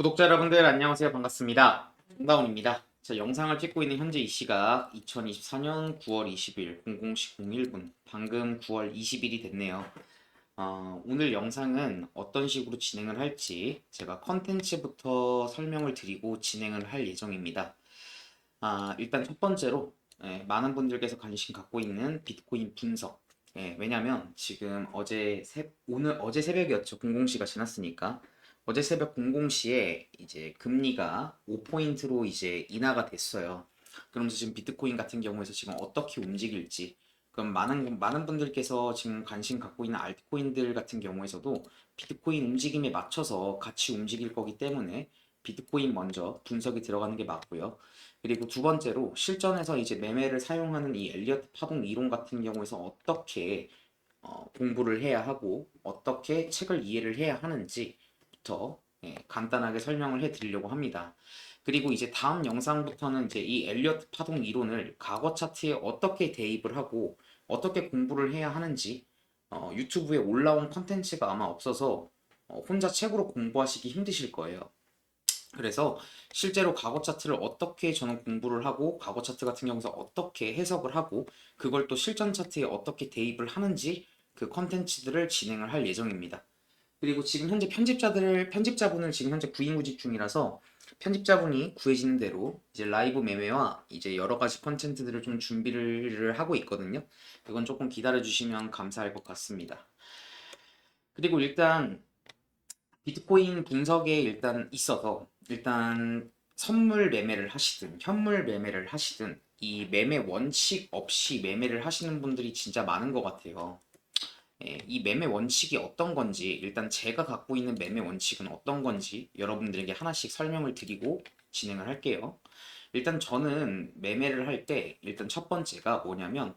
구독자 여러분들 안녕하세요. 반갑습니다. 홍다운입니다. 자, 영상을 찍고 있는 현재 이 시각 2024년 9월 20일 00시 01분 방금 9월 20일이 됐네요. 오늘 영상은 어떤 식으로 진행을 할지 제가 컨텐츠부터 설명을 드리고 진행을 할 예정입니다. 일단 첫 번째로 많은 분들께서 관심 갖고 있는 비트코인 분석. 왜냐면 지금 어제 새벽이었죠. 00시가 지났으니까. 어제 새벽 00시에 이제 금리가 5포인트로 이제 인하가 됐어요. 그러면서 지금 비트코인 같은 경우에서 지금 어떻게 움직일지, 그럼 많은 분들께서 지금 관심 갖고 있는 알트코인들 같은 경우에서도 비트코인 움직임에 맞춰서 같이 움직일 거기 때문에 비트코인 먼저 분석이 들어가는 게 맞고요. 그리고 두 번째로 실전에서 이제 매매를 사용하는 이 엘리어트 파동 이론 같은 경우에서 어떻게 공부를 해야 하고 어떻게 책을 이해를 해야 하는지부터 간단하게 설명을 해 드리려고 합니다. 그리고 이제 다음 영상부터는 이제 이 엘리어트 파동 이론을 과거 차트에 어떻게 대입을 하고 어떻게 공부를 해야 하는지 유튜브에 올라온 컨텐츠가 아마 없어서 혼자 책으로 공부하시기 힘드실 거예요. 그래서 실제로 과거 차트를 어떻게 저는 공부를 하고 과거 차트 같은 경우서 어떻게 해석을 하고 그걸 또 실전 차트에 어떻게 대입을 하는지 그 컨텐츠들을 진행을 할 예정입니다. 그리고 지금 현재 편집자분을 지금 현재 구인구직 중이라서 편집자분이 구해지는 대로 이제 라이브 매매와 이제 여러 가지 컨텐츠들을 좀 준비를 하고 있거든요. 그건 조금 기다려 주시면 감사할 것 같습니다. 그리고 일단 비트코인 분석에 일단 있어서 일단 선물 매매를 하시든 현물 매매를 하시든 이 매매 원칙 없이 매매를 하시는 분들이 진짜 많은 것 같아요. 이 매매 원칙이 어떤 건지 일단 제가 갖고 있는 매매 원칙은 어떤 건지 여러분들에게 하나씩 설명을 드리고 진행을 할게요. 일단 저는 매매를 할 때 일단 첫 번째가 뭐냐면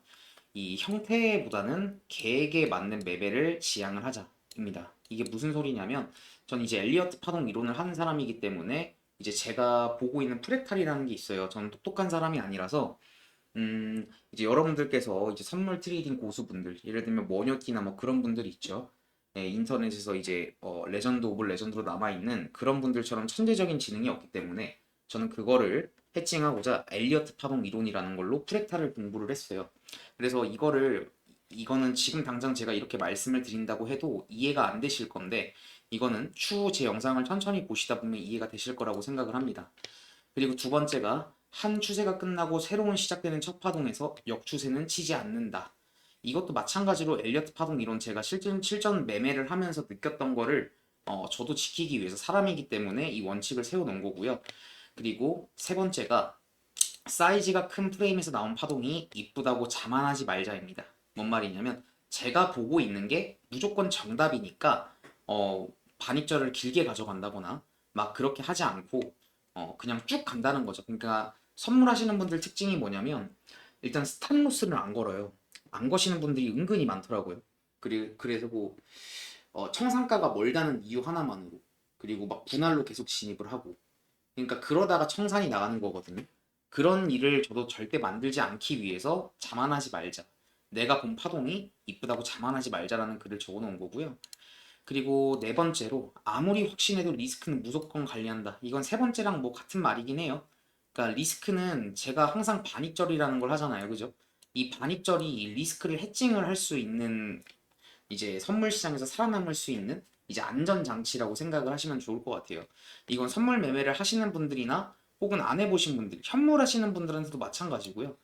이 형태보다는 계획에 맞는 매매를 지향을 하자입니다. 이게 무슨 소리냐면 저는 이제 엘리어트 파동 이론을 하는 사람이기 때문에 이제 제가 보고 있는 프랙탈이라는 게 있어요. 저는 똑똑한 사람이 아니라서 이제 여러분들께서 이제 선물 트레이딩 고수분들, 예를 들면 머니어티나 뭐 그런 분들이 있죠. 인터넷에서 이제 레전드 오브 레전드로 남아있는 그런 분들처럼 천재적인 지능이 없기 때문에 저는 그거를 해칭하고자 엘리어트 파동 이론이라는 걸로 프랙탈을 공부를 했어요. 그래서 이거는 지금 당장 제가 이렇게 말씀을 드린다고 해도 이해가 안 되실 건데 이거는 추후 제 영상을 천천히 보시다 보면 이해가 되실 거라고 생각을 합니다. 그리고 두 번째가 한 추세가 끝나고 새로운 시작되는 첫 파동에서 역추세는 치지 않는다. 이것도 마찬가지로 엘리어트 파동 이론 제가 실전 매매를 하면서 느꼈던 거를 저도 지키기 위해서 사람이기 때문에 이 원칙을 세워놓은 거고요. 그리고 세 번째가 사이즈가 큰 프레임에서 나온 파동이 이쁘다고 자만하지 말자입니다. 뭔 말이냐면 제가 보고 있는 게 무조건 정답이니까 반입절을 길게 가져간다거나 막 그렇게 하지 않고 그냥 쭉 간다는 거죠. 그러니까 선물하시는 분들 특징이 뭐냐면 일단 스탑로스를 안 걸어요. 안 거시는 분들이 은근히 많더라고요. 그래서 뭐 청산가가 멀다는 이유 하나만으로 그리고 막 분할로 계속 진입을 하고 그러니까 그러다가 청산이 나가는 거거든요. 그런 일을 저도 절대 만들지 않기 위해서 자만하지 말자. 내가 본 파동이 이쁘다고 자만하지 말자라는 글을 적어 놓은 거고요. 그리고 네 번째로 아무리 확신해도 리스크는 무조건 관리한다. 이건 세 번째랑 뭐 같은 말이긴 해요. 그러니까 리스크는 제가 항상 반입절이라는 걸 하잖아요. 그죠? 이 반입절이 리스크를 해칭을 할 수 있는 이제 선물 시장에서 살아남을 수 있는 이제 안전 장치라고 생각을 하시면 좋을 것 같아요. 이건 선물 매매를 하시는 분들이나 혹은 안 해보신 분들, 현물 하시는 분들한테도 마찬가지고요.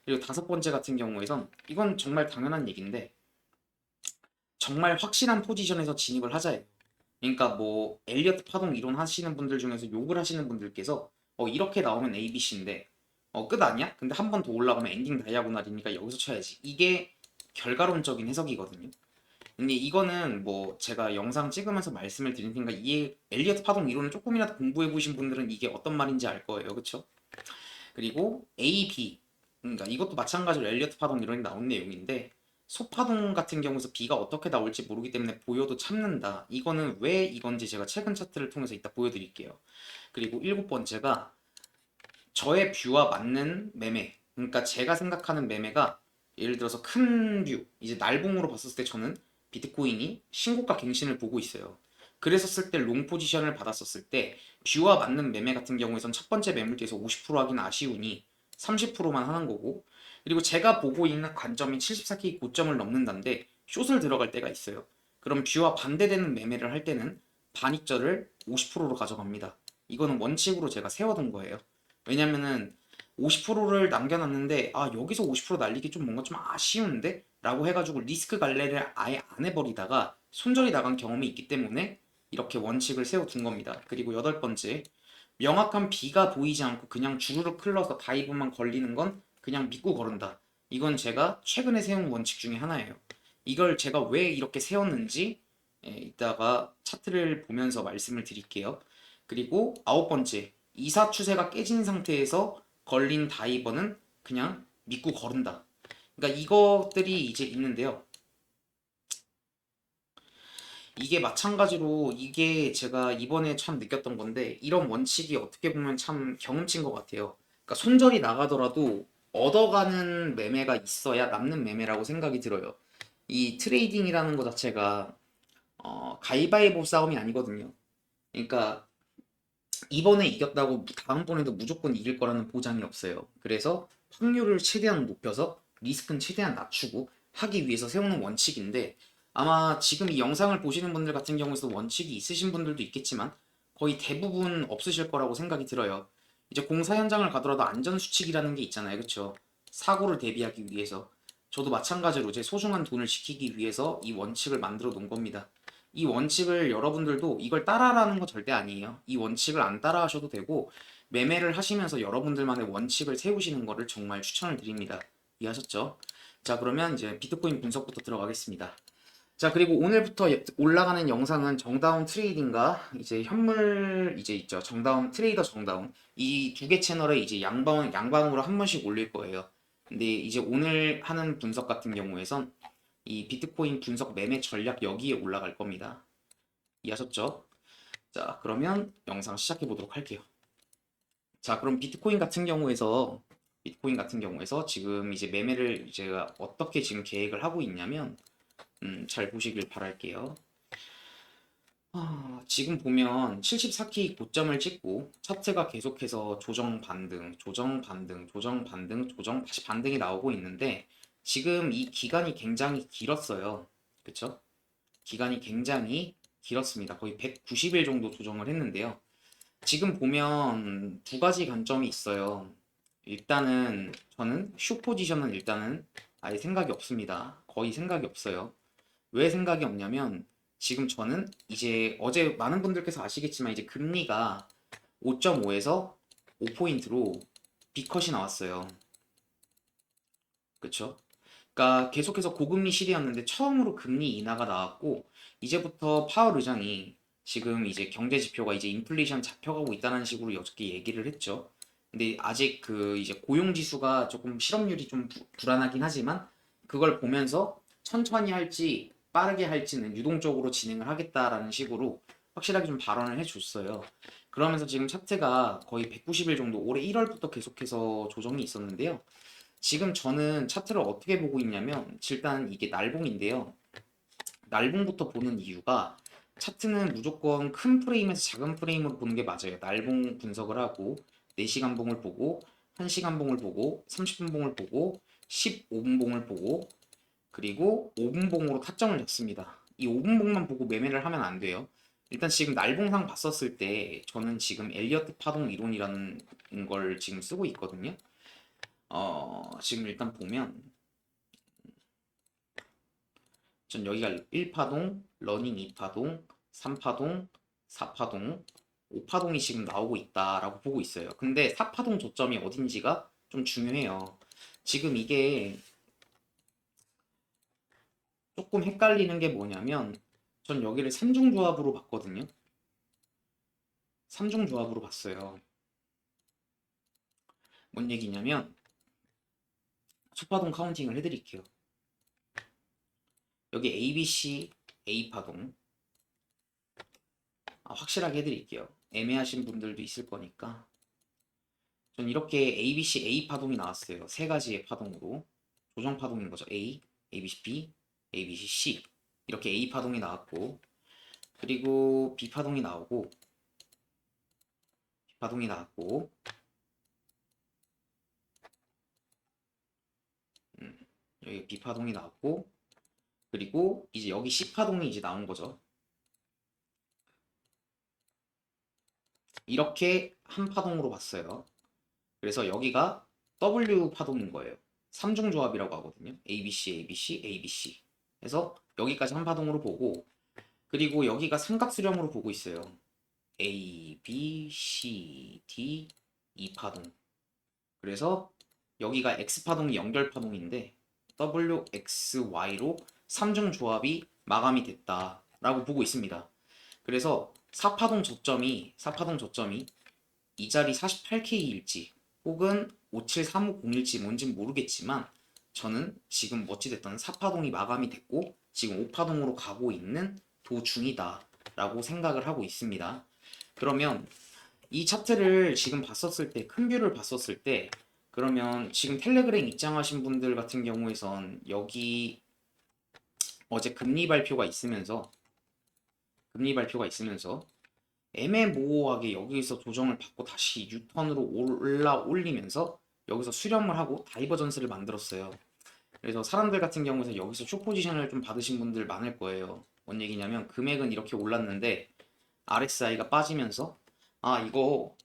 그리고 다섯 번째 같은 경우에선 이건 정말 당연한 얘기인데 정말 확실한 포지션에서 진입을 하자예요. 그러니까 뭐 엘리어트 파동 이론 하시는 분들 중에서 욕을 하시는 분들께서 이렇게 나오면 ABC인데 끝 아니야? 근데 한 번 더 올라가면 엔딩 다이아고날이니까 여기서 쳐야지. 이게 결과론적인 해석이거든요. 근데 이거는 뭐 제가 영상 찍으면서 말씀을 드린 테니까 이 엘리어트 파동 이론을 조금이라도 공부해 보신 분들은 이게 어떤 말인지 알 거예요. 그쵸? 그리고 A, B 그러니까 이것도 마찬가지로 엘리어트 파동 이론이 나온 내용인데 소파동 같은 경우에서 B가 어떻게 나올지 모르기 때문에 보여도 참는다. 이거는 왜 이건지 제가 최근 차트를 통해서 이따 보여드릴게요. 그리고 일곱 번째가 저의 뷰와 맞는 매매. 그러니까 제가 생각하는 매매가 예를 들어서 큰 뷰, 이제 날봉으로 봤을 때 저는 비트코인이 신고가 갱신을 보고 있어요. 그랬었을 때 롱 포지션을 받았었을 때 뷰와 맞는 매매 같은 경우에선 첫 번째 매물대에서 50% 하긴 아쉬우니 30%만 하는 거고, 그리고 제가 보고 있는 관점이 74K 고점을 넘는다는데 숏을 들어갈 때가 있어요. 그럼 뷰와 반대되는 매매를 할 때는 반익절을 50%로 가져갑니다. 이거는 원칙으로 제가 세워둔 거예요. 왜냐면은 50%를 남겨놨는데 아 여기서 50% 날리기 좀 뭔가 좀 아쉬운데? 라고 해가지고 리스크 갈래를 아예 안 해버리다가 손절이 나간 경험이 있기 때문에 이렇게 원칙을 세워둔 겁니다. 그리고 여덟 번째, 명확한 B가 보이지 않고 그냥 주르륵 흘러서 다이브만 걸리는 건 그냥 믿고 거른다. 이건 제가 최근에 세운 원칙 중에 하나예요. 이걸 제가 왜 이렇게 세웠는지 이따가 차트를 보면서 말씀을 드릴게요. 그리고 아홉 번째, 이사 추세가 깨진 상태에서 걸린 다이버는 그냥 믿고 거른다. 그러니까 이것들이 이제 있는데요. 이게 마찬가지로 이게 제가 이번에 참 느꼈던 건데 이런 원칙이 어떻게 보면 참 경험치인 것 같아요. 그러니까 손절이 나가더라도 얻어가는 매매가 있어야 남는 매매라고 생각이 들어요. 이 트레이딩이라는 것 자체가 가위바위보 싸움이 아니거든요. 그러니까 이번에 이겼다고 다음번에도 무조건 이길 거라는 보장이 없어요. 그래서 확률을 최대한 높여서 리스크는 최대한 낮추고 하기 위해서 세우는 원칙인데 아마 지금 이 영상을 보시는 분들 같은 경우에도 원칙이 있으신 분들도 있겠지만 거의 대부분 없으실 거라고 생각이 들어요. 이제 공사 현장을 가더라도 안전수칙이라는 게 있잖아요. 그쵸? 사고를 대비하기 위해서. 저도 마찬가지로 제 소중한 돈을 지키기 위해서 이 원칙을 만들어 놓은 겁니다. 이 원칙을 여러분들도 이걸 따라라는 거 절대 아니에요. 이 원칙을 안 따라 하셔도 되고 매매를 하시면서 여러분들만의 원칙을 세우시는 거를 정말 추천을 드립니다. 이해하셨죠? 자, 그러면 이제 비트코인 분석부터 들어가겠습니다. 자, 그리고 오늘부터 올라가는 영상은 정다운 트레이딩과 이제 현물 이제 있죠. 정다운 트레이더 정다운 이 두 개 채널에 이제 양방으로 한 번씩 올릴 거예요. 근데 이제 오늘 하는 분석 같은 경우에선 이 비트코인 분석 매매 전략 여기에 올라갈 겁니다. 이해하셨죠? 자, 그러면 영상 시작해 보도록 할게요. 자, 그럼 비트코인 같은 경우에서 지금 이제 매매를 제가 어떻게 지금 계획을 하고 있냐면 잘 보시길 바랄게요. 지금 보면 74K 고점을 찍고 차트가 계속해서 조정 반등, 조정 반등, 조정 반등, 조정 다시 반등이 나오고 있는데 지금 이 기간이 굉장히 길었어요. 그쵸? 기간이 굉장히 길었습니다. 거의 190일 정도 조정을 했는데요. 지금 보면 두 가지 관점이 있어요. 일단은 저는 숏 포지션은 일단은 아예 생각이 없습니다. 거의 생각이 없어요. 왜 생각이 없냐면 지금 저는 이제 어제 많은 분들께서 아시겠지만 이제 금리가 5.5에서 5포인트로 B컷이 나왔어요. 그쵸? 그러니까 계속해서 고금리 시대였는데 처음으로 금리 인하가 나왔고 이제부터 파월 의장이 지금 이제 경제 지표가 이제 인플레이션 잡혀가고 있다는 식으로 어저께 얘기를 했죠. 근데 아직 그 이제 고용 지수가 조금 실업률이 좀 불안하긴 하지만 그걸 보면서 천천히 할지 빠르게 할지는 유동적으로 진행을 하겠다라는 식으로 확실하게 좀 발언을 해줬어요. 그러면서 지금 차트가 거의 190일 정도 올해 1월부터 계속해서 조정이 있었는데요. 지금 저는 차트를 어떻게 보고 있냐면 일단 이게 날봉인데요. 날봉부터 보는 이유가 차트는 무조건 큰 프레임에서 작은 프레임으로 보는 게 맞아요. 날봉 분석을 하고 4시간 봉을 보고 1시간 봉을 보고 30분 봉을 보고 15분 봉을 보고 그리고 5분 봉으로 타점을 잡습니다. 이 5분 봉만 보고 매매를 하면 안 돼요. 일단 지금 날봉상 봤었을 때 저는 지금 엘리어트 파동 이론이라는 걸 지금 쓰고 있거든요. 지금 일단 보면 전 여기가 1파동, 러닝 2파동, 3파동, 4파동, 5파동이 지금 나오고 있다라고 보고 있어요. 근데 4파동 저점이 어딘지가 좀 중요해요. 지금 이게 조금 헷갈리는 게 뭐냐면 전 여기를 3중 조합으로 봤거든요. 3중 조합으로 봤어요. 뭔 얘기냐면 초파동 카운팅을 해드릴게요. 여기 ABC A파동 확실하게 해드릴게요. 애매하신 분들도 있을 거니까 전 이렇게 ABC A파동이 나왔어요. 세 가지의 파동으로 조정 파동인 거죠. A, ABC B, ABC C 이렇게 A파동이 나왔고 그리고 B파동이 나오고 B파동이 나왔고 여기 B파동이 나왔고 그리고 이제 여기 C파동이 이제 나온 거죠. 이렇게 한 파동으로 봤어요. 그래서 여기가 W 파동인 거예요. 3중 조합이라고 하거든요. ABC, ABC, ABC. 그래서 여기까지 한 파동으로 보고 그리고 여기가 삼각수렴으로 보고 있어요. A, B, C, D, E 파동. 그래서 여기가 X파동이 연결파동인데 W, X, Y로 3중 조합이 마감이 됐다라고 보고 있습니다. 그래서 4파동 저점이 이 자리 48K일지 혹은 57350일지 뭔진 모르겠지만 저는 지금 어찌됐든 4파동이 마감이 됐고 지금 5파동으로 가고 있는 도중이다 라고 생각을 하고 있습니다. 그러면 이 차트를 지금 봤었을 때, 큰 뷰를 봤었을 때 그러면 지금 텔레그램 입장하신 분들 같은 경우에선 여기 어제 금리 발표가 있으면서 애매모호하게 여기서 조정을 받고 다시 유턴으로 올리면서 여기서 수렴을 하고 다이버전스를 만들었어요. 그래서 사람들 같은 경우에는 여기서 숏 포지션을 좀 받으신 분들 많을 거예요. 뭔 얘기냐면 금액은 이렇게 올랐는데 RSI가 빠지면서 아 이거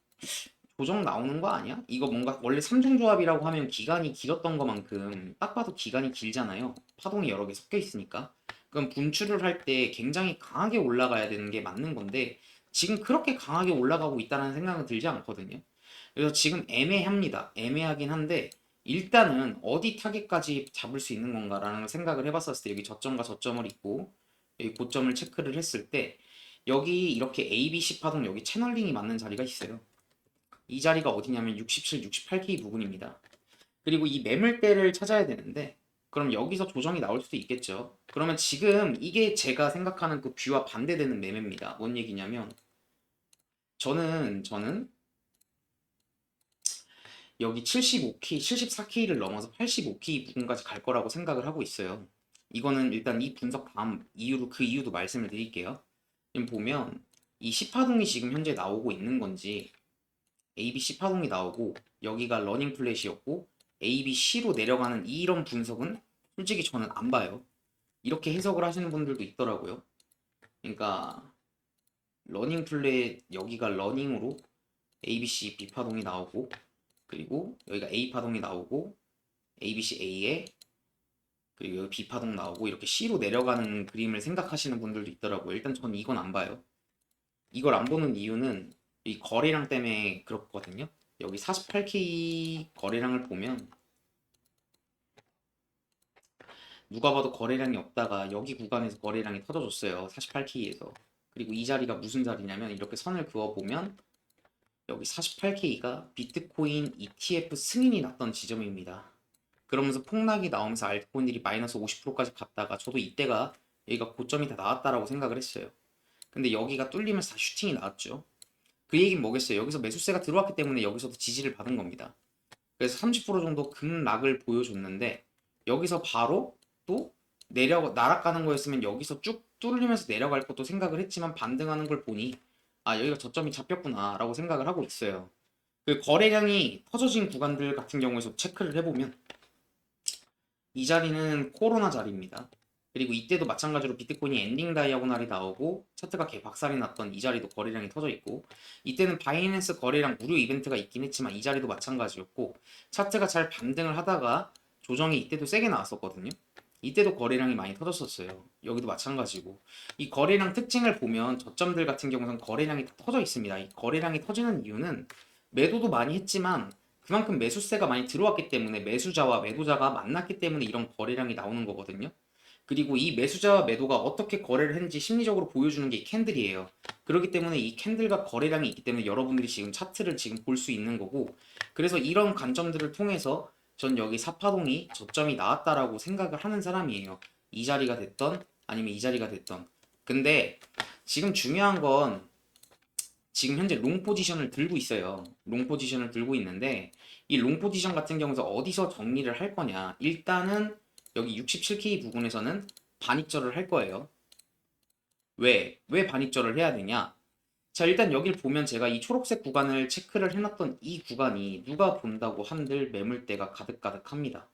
조정 나오는 거 아니야? 이거 뭔가 원래 3중 조합이라고 하면 기간이 길었던 것만큼 딱 봐도 기간이 길잖아요. 파동이 여러 개 섞여 있으니까. 그럼 분출을 할 때 굉장히 강하게 올라가야 되는 게 맞는 건데 지금 그렇게 강하게 올라가고 있다는 생각은 들지 않거든요. 그래서 지금 애매합니다. 애매하긴 한데 일단은 어디 타겟까지 잡을 수 있는 건가라는 생각을 해봤었을 때 여기 저점과 저점을 있고 여기 고점을 체크를 했을 때 여기 이렇게 ABC 파동 여기 채널링이 맞는 자리가 있어요. 이 자리가 어디냐면 67, 68K 부근입니다. 그리고 이 매물대를 찾아야 되는데 그럼 여기서 조정이 나올 수도 있겠죠. 그러면 지금 이게 제가 생각하는 그 뷰와 반대되는 매매입니다. 뭔 얘기냐면 저는 여기 75K, 74K를 넘어서 85K 부근까지 갈 거라고 생각을 하고 있어요. 이거는 일단 이 분석 다음 이유로 그 이유도 말씀을 드릴게요. 지금 보면 이 10파동이 지금 현재 나오고 있는 건지 ABC 파동이 나오고 여기가 러닝 플랫이었고 ABC로 내려가는 이런 분석은 솔직히 저는 안 봐요. 이렇게 해석을 하시는 분들도 있더라고요. 그러니까 러닝 플랫 여기가 러닝으로 ABC B 파동이 나오고 그리고 여기가 A 파동이 나오고 ABC A에 그리고 여기 B 파동 나오고 이렇게 C로 내려가는 그림을 생각하시는 분들도 있더라고요. 일단 저는 이건 안 봐요. 이걸 안 보는 이유는 이 거래량 때문에 그렇거든요. 여기 48K 거래량을 보면 누가 봐도 거래량이 없다가 여기 구간에서 거래량이 터져줬어요. 48K에서. 그리고 이 자리가 무슨 자리냐면 이렇게 선을 그어보면 여기 48K가 비트코인 ETF 승인이 났던 지점입니다. 그러면서 폭락이 나오면서 알트코인들이 마이너스 50%까지 갔다가 저도 이때가 여기가 고점이 다 나왔다라고 생각을 했어요. 근데 여기가 뚫리면서 다 슈팅이 나왔죠. 그 얘기는 뭐겠어요? 여기서 매수세가 들어왔기 때문에 여기서도 지지를 받은 겁니다. 그래서 30% 정도 급락을 보여줬는데 여기서 바로 또 날아가는 거였으면 여기서 쭉 뚫리면서 내려갈 것도 생각을 했지만 반등하는 걸 보니 아 여기가 저점이 잡혔구나 라고 생각을 하고 있어요. 그 거래량이 터져진 구간들 같은 경우에서 체크를 해보면 이 자리는 코로나 자리입니다. 그리고 이때도 마찬가지로 비트코인이 엔딩 다이아고날이 나오고 차트가 개 박살이 났던 이 자리도 거래량이 터져 있고 이때는 바이낸스 거래량 무료 이벤트가 있긴 했지만 이 자리도 마찬가지였고 차트가 잘 반등을 하다가 조정이 이때도 세게 나왔었거든요. 이때도 거래량이 많이 터졌었어요. 여기도 마찬가지고 이 거래량 특징을 보면 저점들 같은 경우는 거래량이 다 터져 있습니다. 이 거래량이 터지는 이유는 매도도 많이 했지만 그만큼 매수세가 많이 들어왔기 때문에 매수자와 매도자가 만났기 때문에 이런 거래량이 나오는 거거든요. 그리고 이 매수자와 매도가 어떻게 거래를 했는지 심리적으로 보여주는 게 이 캔들이에요. 그렇기 때문에 이 캔들과 거래량이 있기 때문에 여러분들이 지금 차트를 지금 볼 수 있는 거고 그래서 이런 관점들을 통해서 전 여기 사파동이 저점이 나왔다라고 생각을 하는 사람이에요. 이 자리가 됐던 아니면 이 자리가 됐던 근데 지금 중요한 건 지금 현재 롱 포지션을 들고 있어요. 롱 포지션을 들고 있는데 이 롱 포지션 같은 경우에서 어디서 정리를 할 거냐. 일단은 여기 67K 부분에서는 반익절을 할 거예요. 왜 반입절을 해야 되냐? 자, 일단 여길 보면 제가 이 초록색 구간을 체크를 해놨던 이 구간이 누가 본다고 한들 매물대가 가득가득합니다.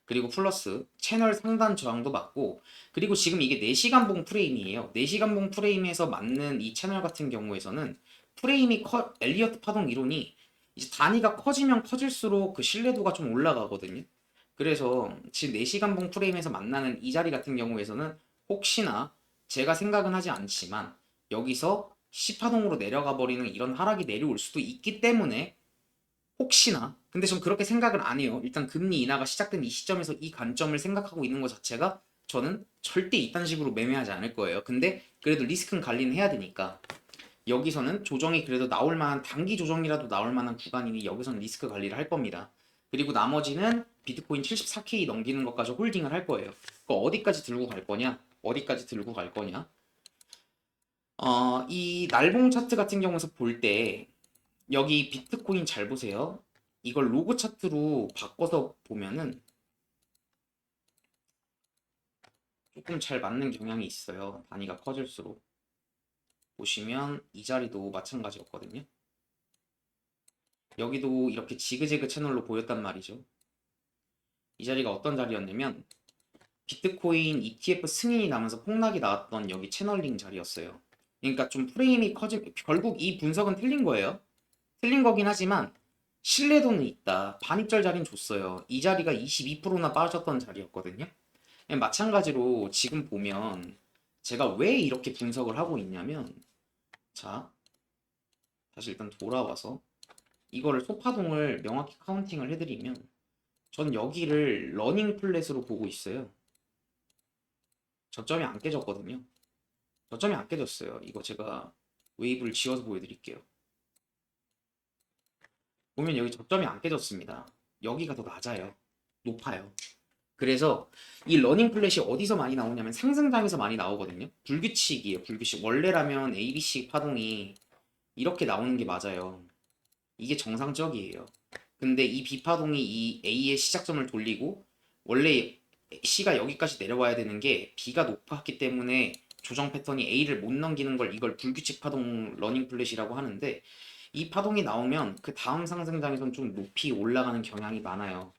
그리고 플러스 채널 상단 저항도 맞고, 그리고 지금 이게 4시간 봉 프레임이에요. 4시간 봉 프레임에서 맞는 이 채널 같은 경우에서는 프레임이 엘리어트 파동 이론이 이제 단위가 커지면 커질수록 그 신뢰도가 좀 올라가거든요. 그래서 지금 4시간 봉 프레임에서 만나는 이 자리 같은 경우에서는 혹시나 제가 생각은 하지 않지만 여기서 C파동으로 내려가 버리는 이런 하락이 내려올 수도 있기 때문에 혹시나, 근데 전 그렇게 생각을 안 해요. 일단 금리 인하가 시작된 이 시점에서 이 관점을 생각하고 있는 것 자체가 저는 절대 이딴 식으로 매매하지 않을 거예요. 근데 그래도 리스크는 관리는 해야 되니까 여기서는 조정이 그래도 나올 만한, 단기 조정이라도 나올 만한 구간이니 여기서는 리스크 관리를 할 겁니다. 그리고 나머지는 비트코인 74K 넘기는 것까지 홀딩을 할 거예요. 그거 어디까지 들고 갈 거냐? 어디까지 들고 갈 거냐? 이 날봉 차트 같은 경우에서 볼 때 여기 비트코인 잘 보세요. 이걸 로그 차트로 바꿔서 보면은 조금 잘 맞는 경향이 있어요. 단위가 커질수록. 보시면 이 자리도 마찬가지였거든요. 여기도 이렇게 지그재그 채널로 보였단 말이죠. 이 자리가 어떤 자리였냐면 비트코인 ETF 승인이 나면서 폭락이 나왔던 여기 채널링 자리였어요. 그러니까 좀 프레임이 커진, 결국 이 분석은 틀린 거예요. 틀린 거긴 하지만 신뢰도는 있다. 반입절 자리는 줬어요. 이 자리가 22%나 빠졌던 자리였거든요. 마찬가지로 지금 보면 제가 왜 이렇게 분석을 하고 있냐면, 자, 다시 일단 돌아와서 이거를 소파동을 명확히 카운팅을 해드리면 전 여기를 러닝 플랫으로 보고 있어요. 저점이 안 깨졌거든요. 저점이 안 깨졌어요. 이거 제가 웨이브를 지워서 보여드릴게요. 보면 여기 저점이 안 깨졌습니다. 여기가 더 낮아요. 높아요. 그래서 이 러닝 플랫이 어디서 많이 나오냐면 상승장에서 많이 나오거든요. 불규칙이에요. 불규칙. 원래라면 ABC 파동이 이렇게 나오는 게 맞아요. 이게 정상적이에요. 근데 이 B파동이 이 A의 시작점을 돌리고 원래 C가 여기까지 내려와야 되는 게 B가 높았기 때문에 조정 패턴이 A를 못 넘기는 걸 이걸 불규칙 파동 러닝 플랫이라고 하는데, 이 파동이 나오면 그 다음 상승장에선 좀 높이 올라가는 경향이 많아요.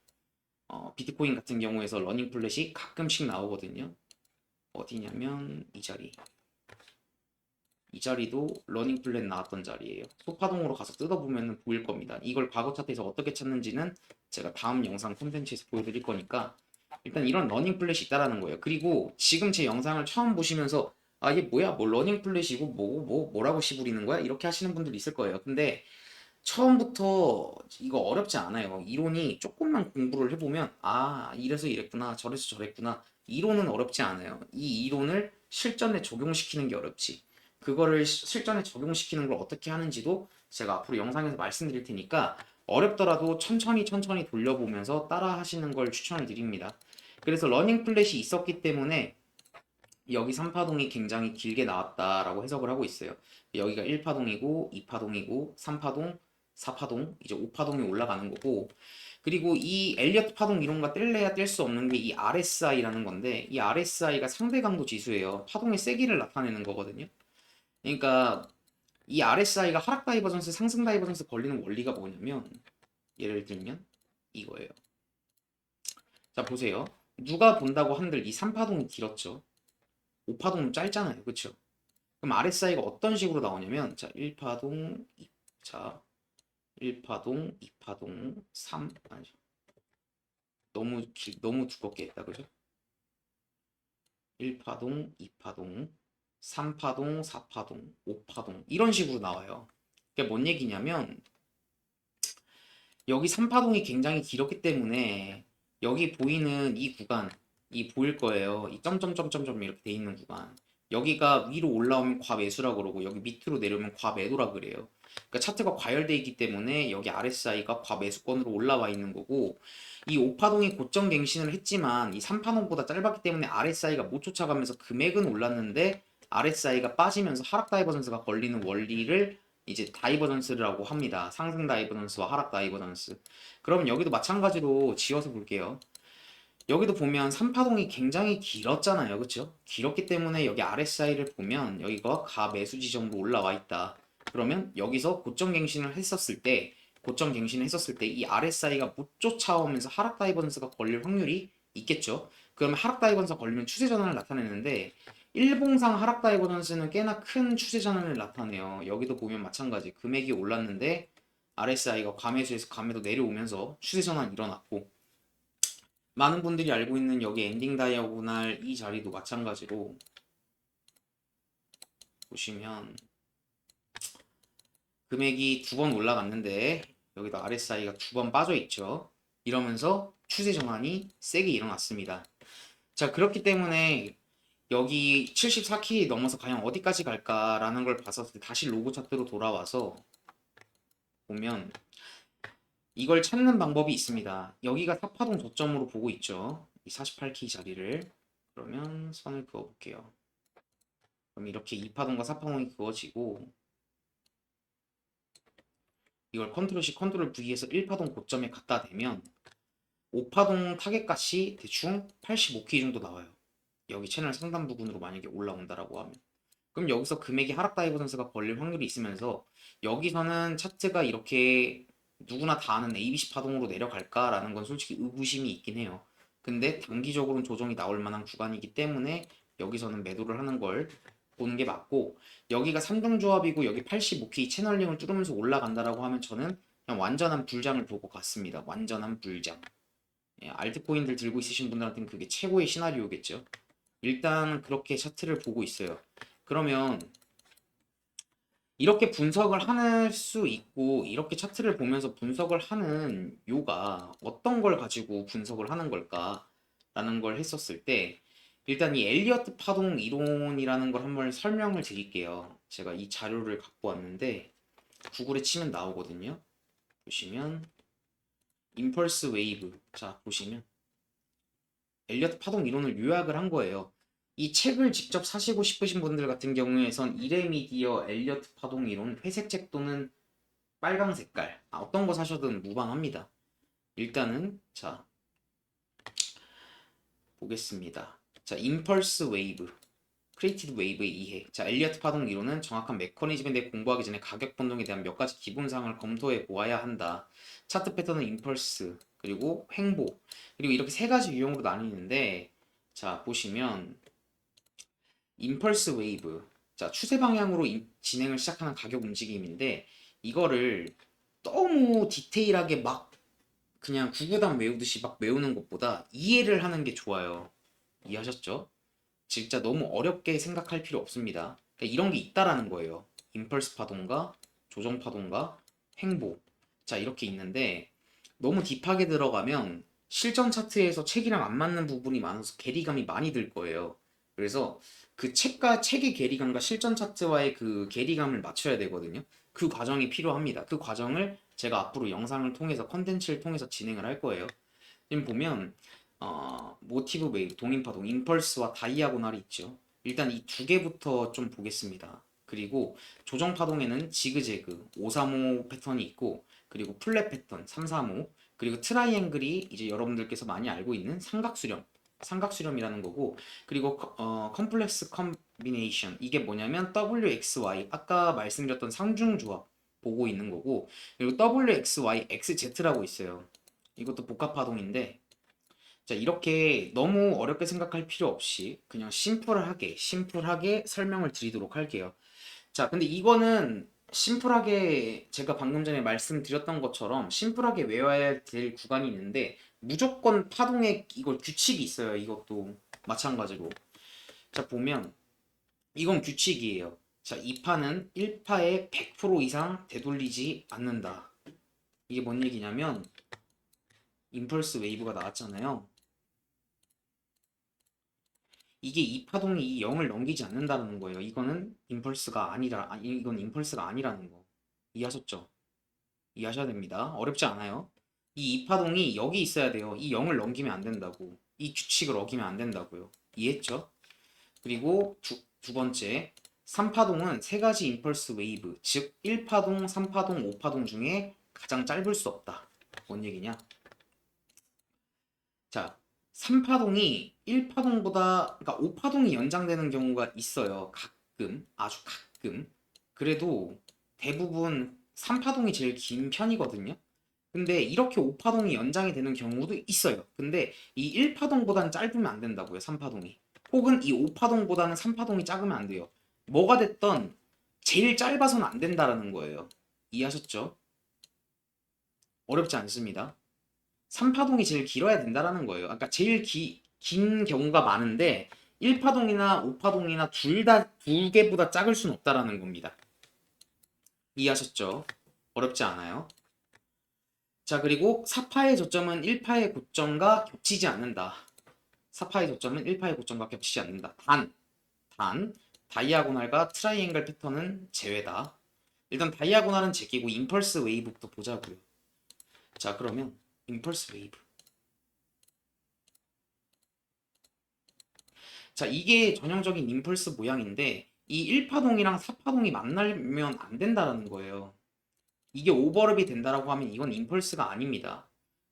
비트코인 같은 경우에서 러닝 플랫이 가끔씩 나오거든요. 어디냐면 이 자리. 이 자리도 러닝 플랫 나왔던 자리예요. 소파동으로 가서 뜯어보면 보일 겁니다. 이걸 과거 차트에서 어떻게 찾는지는 제가 다음 영상 콘텐츠에서 보여드릴 거니까 일단 이런 러닝 플랫이 있다라는 거예요. 그리고 지금 제 영상을 처음 보시면서 아, 이게 뭐야? 뭐 러닝 플랫이고 뭐라고 시부리는 거야? 이렇게 하시는 분들 있을 거예요. 근데 처음부터 이거 어렵지 않아요. 이론이 조금만 공부를 해보면 아, 이래서 이랬구나, 저래서 저랬구나. 이론은 어렵지 않아요. 이 이론을 실전에 적용시키는 게 어렵지. 그거를 실전에 적용시키는 걸 어떻게 하는지도 제가 앞으로 영상에서 말씀드릴 테니까 어렵더라도 천천히 돌려보면서 따라 하시는 걸 추천을 드립니다. 그래서 러닝 플랫이 있었기 때문에 여기 3파동이 굉장히 길게 나왔다라고 해석을 하고 있어요. 여기가 1파동이고 2파동이고 3파동, 4파동, 이제 5파동이 올라가는 거고, 그리고 이 엘리어트 파동 이론과 뗄래야 뗄 수 없는 게 이 RSI라는 건데, 이 RSI가 상대 강도 지수예요. 파동의 세기를 나타내는 거거든요. 그러니까 이 RSI가 하락 다이버전스, 상승 다이버전스 걸리는 원리가 뭐냐면 예를 들면 이거예요. 자, 보세요. 누가 본다고 한들 이 3파동이 길었죠. 5파동은 짧잖아요. 그쵸? 그럼 RSI가 어떤 식으로 나오냐면 자, 1파동, 1파동, 2파동, 3 아니 너무 두껍게 했다. 그죠? 1파동, 2파동, 3파동, 4파동, 5파동 이런 식으로 나와요. 그게 뭔 얘기냐면 여기 3파동이 굉장히 길었기 때문에 여기 보이는 이 구간, 이 보일 거예요. 이 점점점점점 이렇게 돼 있는 구간. 여기가 위로 올라오면 과매수라 그러고 여기 밑으로 내려오면 과매도라 그래요. 그러니까 차트가 과열돼 있기 때문에 여기 RSI가 과매수권으로 올라와 있는 거고, 이 5파동이 고점 갱신을 했지만 이 3파동보다 짧았기 때문에 RSI가 못 쫓아가면서 금액은 올랐는데 RSI가 빠지면서 하락 다이버전스가 걸리는 원리를 이제 다이버전스라고 합니다. 상승 다이버전스와 하락 다이버전스. 그럼 여기도 마찬가지로 지어서 볼게요. 여기도 보면 3파동이 굉장히 길었잖아요. 그쵸? 길었기 때문에 여기 RSI를 보면 여기가 가 매수 지점으로 올라와 있다. 그러면 여기서 고점 갱신을 했었을 때 이 RSI가 못 쫓아오면서 하락 다이버전스가 걸릴 확률이 있겠죠. 그러면 하락 다이버전스가 걸리면 추세 전환을 나타내는데 일봉상 하락 다이버전스는 꽤나 큰 추세 전환을 나타내요. 여기도 보면 마찬가지 금액이 올랐는데 RSI가 과매수에서 과매도 내려오면서 추세 전환이 일어났고, 많은 분들이 알고 있는 여기 엔딩 다이아고날 이 자리도 마찬가지로 보시면 금액이 두 번 올라갔는데 여기도 RSI가 두 번 빠져 있죠. 이러면서 추세 전환이 세게 일어났습니다. 자, 그렇기 때문에 여기 74K 넘어서 과연 어디까지 갈까라는 걸 봤었을 때 다시 로고 차트로 돌아와서 보면 이걸 찾는 방법이 있습니다. 여기가 사파동 저점으로 보고 있죠. 이 48K 자리를. 그러면 선을 그어 볼게요. 그럼 이렇게 2파동과 4파동이 그어지고, 이걸 컨트롤 C 컨트롤 V에서 1파동 고점에 갖다 대면 5파동 타겟값이 대충 85K 정도 나와요. 여기 채널 상단 부분으로 만약에 올라온다라고 하면, 그럼 여기서 금액이 하락 다이버전스가 걸릴 확률이 있으면서 여기서는 차트가 이렇게 누구나 다 아는 ABC 파동으로 내려갈까라는 건 솔직히 의구심이 있긴 해요. 근데 단기적으로는 조정이 나올 만한 구간이기 때문에 여기서는 매도를 하는 걸 보는 게 맞고, 여기가 3중 조합이고 여기 85K 채널링을 뚫으면서 올라간다라고 하면 저는 그냥 완전한 불장을 보고 갔습니다. 완전한 불장. 예, 알트코인들 들고 있으신 분들한테는 그게 최고의 시나리오겠죠. 일단 그렇게 차트를 보고 있어요. 그러면 이렇게 분석을 할 수 있고, 이렇게 차트를 보면서 분석을 하는 요가 어떤 걸 가지고 분석을 하는 걸까라는 걸 했었을 때, 일단 이 엘리어트 파동 이론이라는 걸 한번 설명을 드릴게요. 제가 이 자료를 갖고 왔는데 구글에 치면 나오거든요. 보시면 임펄스 웨이브, 자 보시면 엘리어트 파동 이론을 요약을 한 거예요. 이 책을 직접 사시고 싶으신 분들 같은 경우에선 이레미디어 엘리어트 파동 이론 회색책 또는 빨강 색깔, 어떤 거 사셔든 무방합니다. 일단은 자 보겠습니다. 자, 임펄스 웨이브, 크리에이티드 웨이브의 이해. 자, 엘리어트 파동 이론은 정확한 메커니즘에 대해 공부하기 전에 가격 변동에 대한 몇 가지 기본 사항을 검토해 보아야 한다. 차트 패턴은 임펄스, 그리고 횡보, 그리고 이렇게 세 가지 유형으로 나뉘는데, 자 보시면 임펄스 웨이브, 자 추세 방향으로 진행을 시작하는 가격 움직임인데, 이거를 너무 디테일하게 막 그냥 구구단 외우듯이 막 외우는 것보다 이해를 하는 게 좋아요. 이해하셨죠? 진짜 너무 어렵게 생각할 필요 없습니다. 그러니까 이런 게 있다라는 거예요. 임펄스 파동과 조정 파동과 횡보. 자, 이렇게 있는데 너무 딥하게 들어가면 실전 차트에서 책이랑 안 맞는 부분이 많아서 괴리감이 많이 들 거예요. 그래서 그 책의 괴리감과 실전 차트와의 그 괴리감을 맞춰야 되거든요. 그 과정이 필요합니다. 그 과정을 제가 앞으로 영상을 통해서 컨텐츠를 통해서 진행을 할 거예요. 지금 보면 모티브 웨이브, 동인파동, 임펄스와 다이아고날이 있죠. 일단 이 두 개부터 좀 보겠습니다. 그리고 조정 파동에는 지그재그 535 패턴이 있고, 그리고 플랫 패턴 335, 그리고 트라이앵글이 이제 여러분들께서 많이 알고 있는 삼각수렴이라는 거고, 그리고 컴플렉스 컴비네이션, 이게 뭐냐면 WXY, 아까 말씀드렸던 상중 조합 보고 있는 거고, 그리고 WXY, XZ라고 있어요. 이것도 복합 파동인데, 자, 이렇게 너무 어렵게 생각할 필요 없이 그냥 심플하게 설명을 드리도록 할게요. 자, 근데 이거는 심플하게 제가 방금 전에 말씀드렸던 것처럼 심플하게 외워야 될 구간이 있는데, 무조건 파동에 이걸 규칙이 있어요. 이것도 마찬가지로. 자, 보면 이건 규칙이에요. 자, 이 파는 1파에 100% 이상 되돌리지 않는다. 이게 뭔 얘기냐면 임펄스 웨이브가 나왔잖아요. 이게 이 파동이 이 0을 넘기지 않는다는 거예요. 이거는 임펄스가 아니라, 이건 임펄스가 아니라는 거. 이해하셨죠? 이해하셔야 됩니다. 어렵지 않아요. 이 이파동이 여기 있어야 돼요. 이 0을 넘기면 안 된다고. 이 규칙을 어기면 안 된다고요. 이해했죠? 그리고 두 번째, 3파동은 세 가지 임펄스 웨이브, 즉 1파동, 3파동, 5파동 중에 가장 짧을 수 없다. 뭔 얘기냐? 자, 3파동이 1파동보다, 그러니까 5파동이 연장되는 경우가 있어요. 가끔, 아주 가끔. 그래도 대부분 3파동이 제일 긴 편이거든요. 근데 이렇게 5파동이 연장이 되는 경우도 있어요. 근데 이 1파동보다는 짧으면 안 된다고요, 3파동이. 혹은 이 5파동보다는 3파동이 작으면 안 돼요. 뭐가 됐던 제일 짧아서는 안 된다라는 거예요. 이해하셨죠? 어렵지 않습니다. 3파동이 제일 길어야 된다라는 거예요. 그러니까 제일 긴 경우가 많은데 1파동이나 5파동이나 두 개보다 작을 수는 없다라는 겁니다. 이해하셨죠? 어렵지 않아요. 자, 그리고 4파의 저점은 1파의 고점과 겹치지 않는다. 4파의 저점은 1파의 고점과 겹치지 않는다. 단, 다이아고날과 트라이앵글 패턴은 제외다. 일단 다이아고날은 제끼고 임펄스 웨이브부터 보자고요. 자, 그러면 임펄스 웨이브. 자, 이게 전형적인 임펄스 모양인데 이 1파동이랑 4파동이 만나면 안 된다라는 거예요. 이게 오버랩이 된다라고 하면 이건 임펄스가 아닙니다.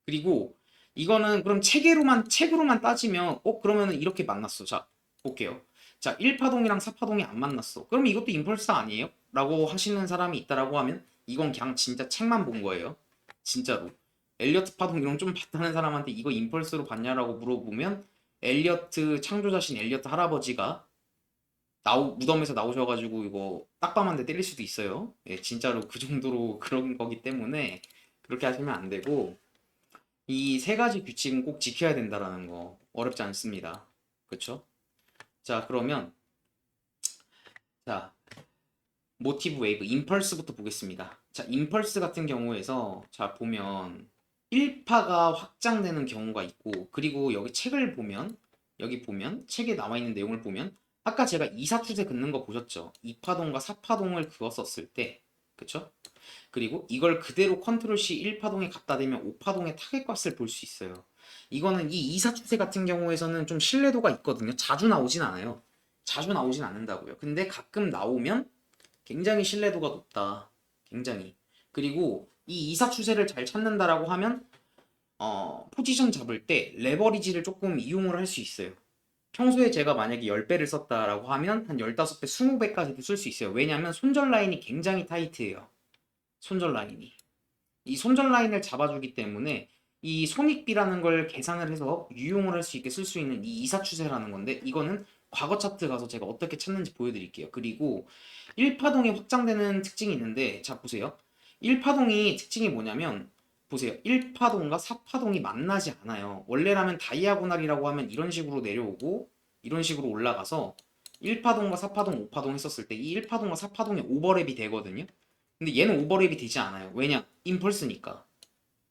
그리고 이거는 그럼 책으로만 따지면 그러면은 이렇게 만났어. 자, 볼게요. 자, 1파동이랑 4파동이 안 만났어. 그럼 이것도 임펄스 아니에요? 라고 하시는 사람이 있다라고 하면 이건 그냥 진짜 책만 본 거예요. 진짜로. 엘리어트 파동 이런 좀 봤다는 사람한테 이거 임펄스로 봤냐라고 물어보면 엘리어트 창조자신 엘리어트 할아버지가 무덤에서 나오셔가지고 이거 딱밤 한 대 때릴 수도 있어요. 예, 진짜로 그 정도로 그런 거기 때문에 그렇게 하시면 안 되고 이 세 가지 규칙은 꼭 지켜야 된다라는 거 어렵지 않습니다. 그렇죠? 자, 그러면 자, 모티브 웨이브 임펄스부터 보겠습니다. 자, 임펄스 같은 경우에서 자, 보면 1파가 확장되는 경우가 있고 그리고 여기 책을 보면 여기 보면 책에 나와 있는 내용을 보면 아까 제가 이사추세 긋는 거 보셨죠? 2파동과 4파동을 그었었을 때 그쵸? 그리고 이걸 그대로 컨트롤 C 1파동에 갖다 대면 5파동의 타겟값을 볼 수 있어요. 이거는 이 이사추세 같은 경우에서는 좀 신뢰도가 있거든요. 자주 나오진 않아요. 자주 나오진 않는다고요. 근데 가끔 나오면 굉장히 신뢰도가 높다. 굉장히. 그리고 이 이사 추세를 잘 찾는다라고 하면 포지션 잡을 때 레버리지를 조금 이용을 할 수 있어요. 평소에 제가 만약에 10배를 썼다라고 하면 한 15배, 20배까지도 쓸 수 있어요. 왜냐하면 손절 라인이 굉장히 타이트해요. 손절 라인이. 이 손절 라인을 잡아주기 때문에 이 손익비라는 걸 계산을 해서 유용을 할 수 있게 쓸 수 있는 이 이사 추세라는 건데 이거는 과거 차트 가서 제가 어떻게 찾는지 보여드릴게요. 그리고 1파동이 확장되는 특징이 있는데 자 보세요. 1파동이 특징이 뭐냐면 보세요. 1파동과 4파동이 만나지 않아요. 원래라면 다이아고날이라고 하면 이런 식으로 내려오고 이런 식으로 올라가서 1파동과 4파동, 5파동 했었을 때 이 1파동과 4파동이 오버랩이 되거든요. 근데 얘는 오버랩이 되지 않아요. 왜냐? 임펄스니까.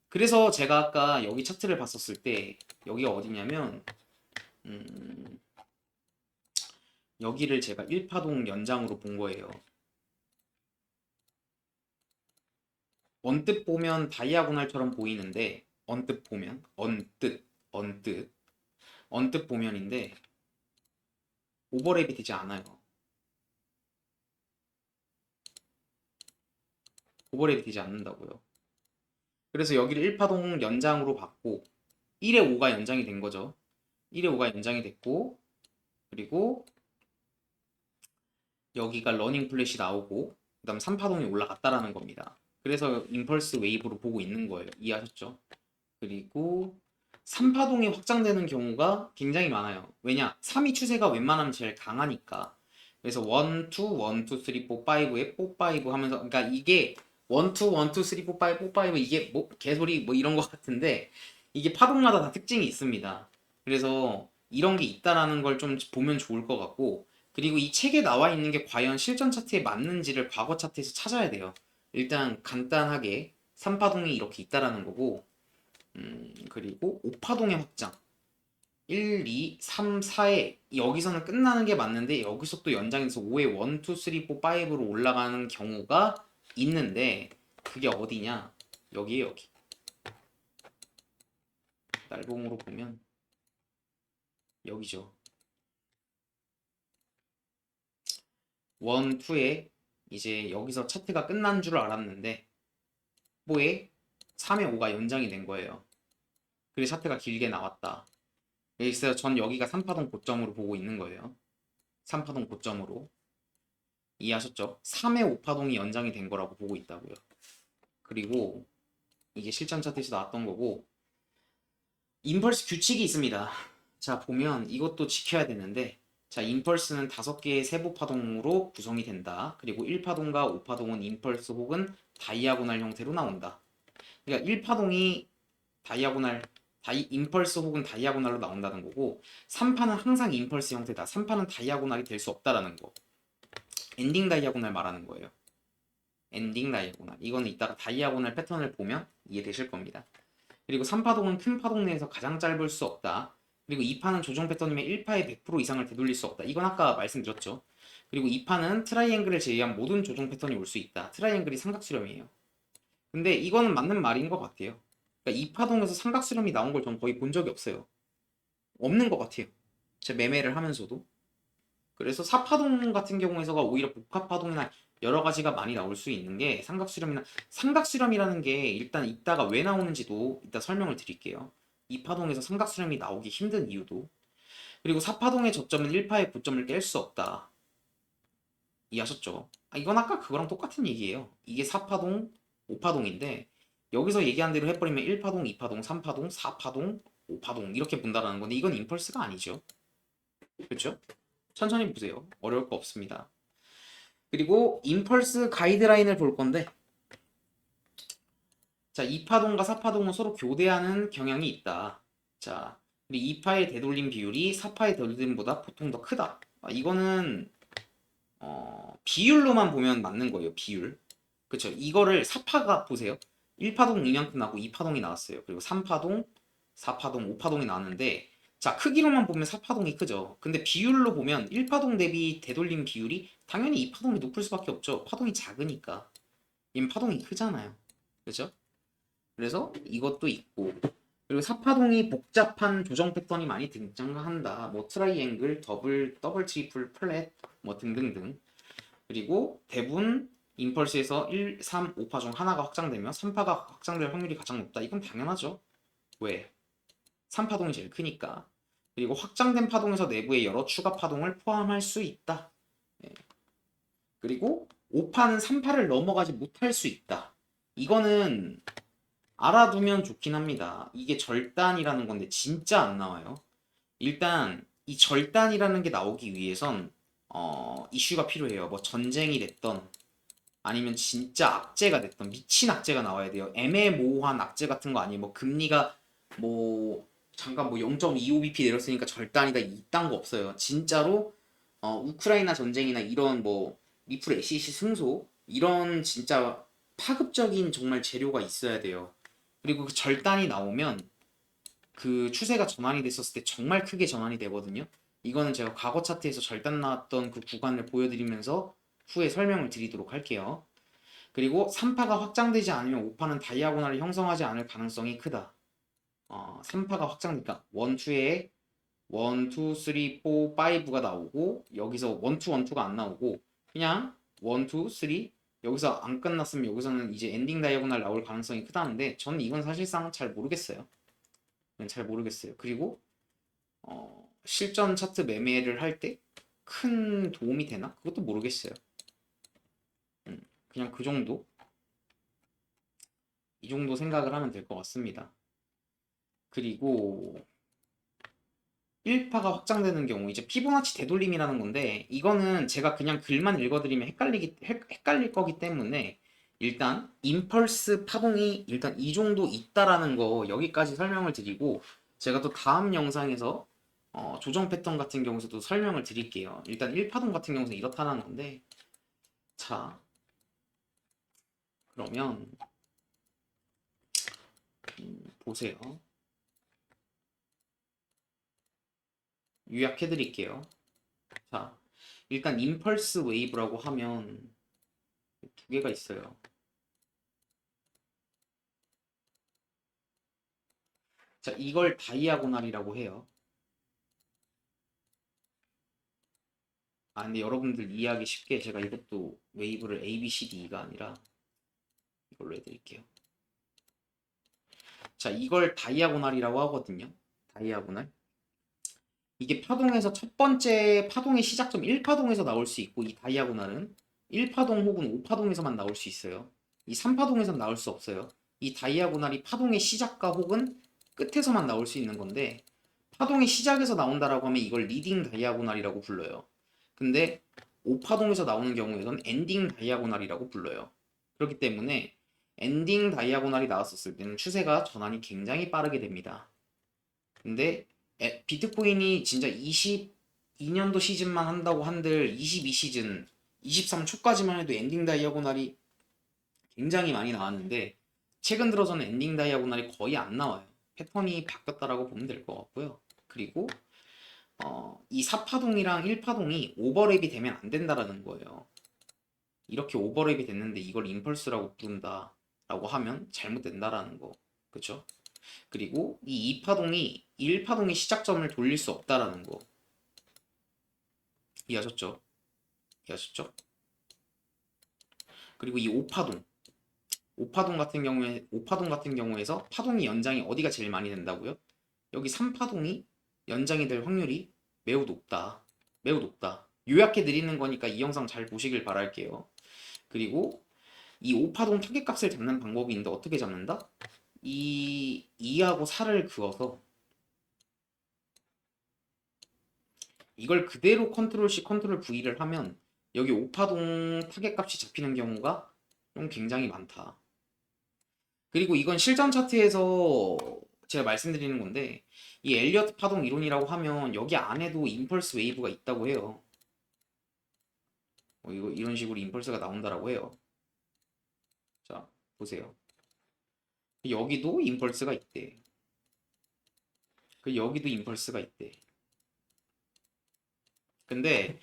그래서 제가 아까 여기 차트를 봤었을 때 여기가 어디냐면 음, 여기를 제가 1파동 연장으로 본 거예요. 언뜻 보면 다이아고날처럼 보이는데 언뜻 보면 언뜻 보면인데 오버랩이 되지 않아요. 오버랩이 되지 않는다고요. 그래서 여기를 1파동 연장으로 봤고 1에 5가 연장이 된 거죠. 1에 5가 연장이 됐고 그리고 여기가 러닝 플랫이 나오고 그다음 3파동이 올라갔다라는 겁니다. 그래서 임펄스 웨이브로 보고 있는 거예요. 이해하셨죠? 그리고 3파동이 확장되는 경우가 굉장히 많아요. 왜냐? 3위 추세가 웬만하면 제일 강하니까. 그래서 1, 2, 1, 2, 3, 4, 5에 4, 5 하면서 그러니까 이게 1, 2, 1, 2, 3, 4, 5, 4, 5 이게 뭐 개소리 뭐 이런 것 같은데 이게 파동마다 다 특징이 있습니다. 그래서 이런 게 있다라는 걸 좀 보면 좋을 것 같고 그리고 이 책에 나와 있는 게 과연 실전 차트에 맞는지를 과거 차트에서 찾아야 돼요. 일단 간단하게 3파동이 이렇게 있다라는 거고 그리고 5파동의 확장 1, 2, 3, 4에 여기서는 끝나는 게 맞는데 여기서 또 연장해서 5에 1, 2, 3, 4, 5로 올라가는 경우가 있는데 그게 어디냐? 여기에 여기 날봉으로 보면 여기죠. 1, 2에 이제 여기서 차트가 끝난 줄 알았는데 4에 3에 5가 연장이 된 거예요. 그래서 차트가 길게 나왔다. 그래서 전 여기가 3파동 고점으로 보고 있는 거예요. 3파동 고점으로. 이해하셨죠? 3의 5파동이 연장이 된 거라고 보고 있다고요. 그리고 이게 실전 차트에서 나왔던 거고, 임펄스 규칙이 있습니다. 자, 보면 이것도 지켜야 되는데, 자, 임펄스는 5개의 세부 파동으로 구성이 된다. 그리고 1파동과 5파동은 임펄스 혹은 다이아고날 형태로 나온다. 그러니까 1파동이 다이아고날, 임펄스 혹은 다이아고날로 나온다는 거고, 3파는 항상 임펄스 형태다. 3파는 다이아고날이 될 수 없다라는 거. 엔딩 다이아고날 말하는 거예요. 엔딩 다이아고날. 이거는 이따가 다이아고날 패턴을 보면 이해되실 겁니다. 그리고 3파동은 큰 파동 내에서 가장 짧을 수 없다. 그리고 2파는 조정 패턴이면 1파의 100% 이상을 되돌릴 수 없다. 이건 아까 말씀드렸죠. 그리고 2파는 트라이앵글을 제외한 모든 조정 패턴이 올 수 있다. 트라이앵글이 삼각수렴이에요. 근데 이거는 맞는 말인 것 같아요. 그러니까 2파동에서 삼각수렴이 나온 걸 전 거의 본 적이 없어요. 없는 것 같아요. 제 매매를 하면서도. 그래서 4파동 같은 경우에서가 오히려 복합파동이나 여러 가지가 많이 나올 수 있는 게 삼각수렴이라는 게 일단 이따가 왜 나오는지도 이따 설명을 드릴게요. 2파동에서 삼각수렴이 나오기 힘든 이유도. 그리고 4파동의 저점은 1파의 고점을 깰 수 없다. 이해하셨죠? 이건 아까 그거랑 똑같은 얘기예요. 이게 4파동, 5파동인데 여기서 얘기한 대로 해버리면 1파동, 2파동, 3파동, 4파동, 5파동 이렇게 본다라는 건데 이건 임펄스가 아니죠. 그렇죠? 천천히 보세요. 어려울 거 없습니다. 그리고 임펄스 가이드라인을 볼 건데 자, 2파동과 4파동은 서로 교대하는 경향이 있다. 자, 2파의 되돌림 비율이 4파의 되돌림보다 보통 더 크다. 이거는 비율로만 보면 맞는 거예요. 비율. 그쵸? 이거를 4파가 보세요. 1파동 이만큼 나고 2파동이 나왔어요. 그리고 3파동, 4파동, 5파동이 나왔는데 자, 크기로만 보면 4파동이 크죠. 근데 비율로 보면 1파동 대비 되돌림 비율이 당연히 2파동이 높을 수밖에 없죠. 파동이 작으니까. 얘는 파동이 크잖아요. 그죠? 그래서 이것도 있고 그리고 4파동이 복잡한 조정 패턴이 많이 등장한다. 뭐 트라이앵글, 더블, 트리플, 플랫 뭐 등등등. 그리고 대부분 임펄스에서 1, 3, 5파 중 하나가 확장되며 3파가 확장될 확률이 가장 높다. 이건 당연하죠. 왜? 3파동이 제일 크니까. 그리고 확장된 파동에서 내부에 여러 추가 파동을 포함할 수 있다. 예. 그리고 5파는 3파를 넘어가지 못할 수 있다. 이거는 알아두면 좋긴 합니다. 이게 절단이라는 건데 진짜 안 나와요. 일단 이 절단이라는 게 나오기 위해선 이슈가 필요해요. 뭐 전쟁이 됐던 아니면 진짜 악재가 됐던 미친 악재가 나와야 돼요. 애매모호한 악재 같은 거 아니에요. 뭐 금리가 뭐 잠깐 뭐 0.25bp 내렸으니까 절단이다 이딴 거 없어요. 진짜로 우크라이나 전쟁이나 이런 뭐 리플 애시시 승소 이런 진짜 파급적인 정말 재료가 있어야 돼요. 그리고 그 절단이 나오면 그 추세가 전환이 됐었을 때 정말 크게 전환이 되거든요. 이거는 제가 과거 차트에서 절단 나왔던 그 구간을 보여드리면서 후에 설명을 드리도록 할게요. 그리고 3파가 확장되지 않으면 5파는 다이아고날을 형성하지 않을 가능성이 크다. 3파가 확장되니까 1, 2에 1, 2, 3, 4, 5가 나오고 여기서 1, 2, 1, 2가 안 나오고 그냥 1, 2, 3 여기서 안 끝났으면 여기서는 이제 엔딩 다이아고날 나올 가능성이 크다는데 저는 이건 사실상 잘 모르겠어요. 잘 모르겠어요. 그리고 실전 차트 매매를 할 때 큰 도움이 되나? 그것도 모르겠어요. 그냥 그 정도? 이 정도 생각을 하면 될 것 같습니다. 그리고 1파가 확장되는 경우 이제 피보나치 되돌림이라는 건데 이거는 제가 그냥 글만 읽어드리면 헷갈릴 거기 때문에 일단 임펄스 파동이 일단 이 정도 있다라는 거 여기까지 설명을 드리고 제가 또 다음 영상에서 조정 패턴 같은 경우에서도 설명을 드릴게요. 일단 1파동 같은 경우는 이렇다는 건데 자 그러면 보세요. 요약해 드릴게요. 자 일단 임펄스 웨이브라고 하면 두 개가 있어요. 자, 이걸 다이아고날이라고 해요. 근데 여러분들 이해하기 쉽게 제가 이것도 웨이브를 A, B, C, D가 아니라 이걸로 해드릴게요. 자, 이걸 다이아고날이라고 하거든요. 다이아고날. 이게 파동에서 첫 번째 파동의 시작점 1파동에서 나올 수 있고 이 다이아고날은 1파동 혹은 5파동에서만 나올 수 있어요. 이 3파동에서는 나올 수 없어요. 이 다이아고날이 파동의 시작과 혹은 끝에서만 나올 수 있는 건데 파동의 시작에서 나온다라고 하면 이걸 리딩 다이아고날이라고 불러요. 근데 5파동에서 나오는 경우에는 엔딩 다이아고날이라고 불러요. 그렇기 때문에 엔딩 다이아고날이 나왔었을 때는 추세가 전환이 굉장히 빠르게 됩니다. 근데 비트코인이 진짜 22년도 시즌만 한다고 한들 22시즌 23초까지만 해도 엔딩 다이아고날이 굉장히 많이 나왔는데 최근 들어서는 엔딩 다이아고날이 거의 안 나와요. 패턴이 바뀌었다라고 보면 될 것 같고요. 그리고 이 4파동이랑 1파동이 오버랩이 되면 안 된다라는 거예요. 이렇게 오버랩이 됐는데 이걸 임펄스라고 부른다라고 하면 잘못된다라는 거. 그쵸? 그리고 이 2파동이 1파동의 시작점을 돌릴 수 없다라는 거. 이해하셨죠? 이해하셨죠? 그리고 이 5파동. 5파동 같은 경우에서 파동이 연장이 어디가 제일 많이 된다고요? 여기 3파동이 연장이 될 확률이 매우 높다. 매우 높다. 요약해 드리는 거니까 이 영상 잘 보시길 바랄게요. 그리고 이 5파동 타겟값을 잡는 방법이 있는데 어떻게 잡는다? 이 2하고 4를 그어서 이걸 그대로 컨트롤 C, 컨트롤 V를 하면 여기 5파동 타겟값이 잡히는 경우가 좀 굉장히 많다. 그리고 이건 실전 차트에서 제가 말씀드리는 건데 이 엘리어트 파동 이론이라고 하면 여기 안에도 임펄스 웨이브가 있다고 해요. 이거 이런 식으로 임펄스가 나온다라고 해요. 자, 보세요. 여기도 임펄스가 있대. 여기도 임펄스가 있대. 근데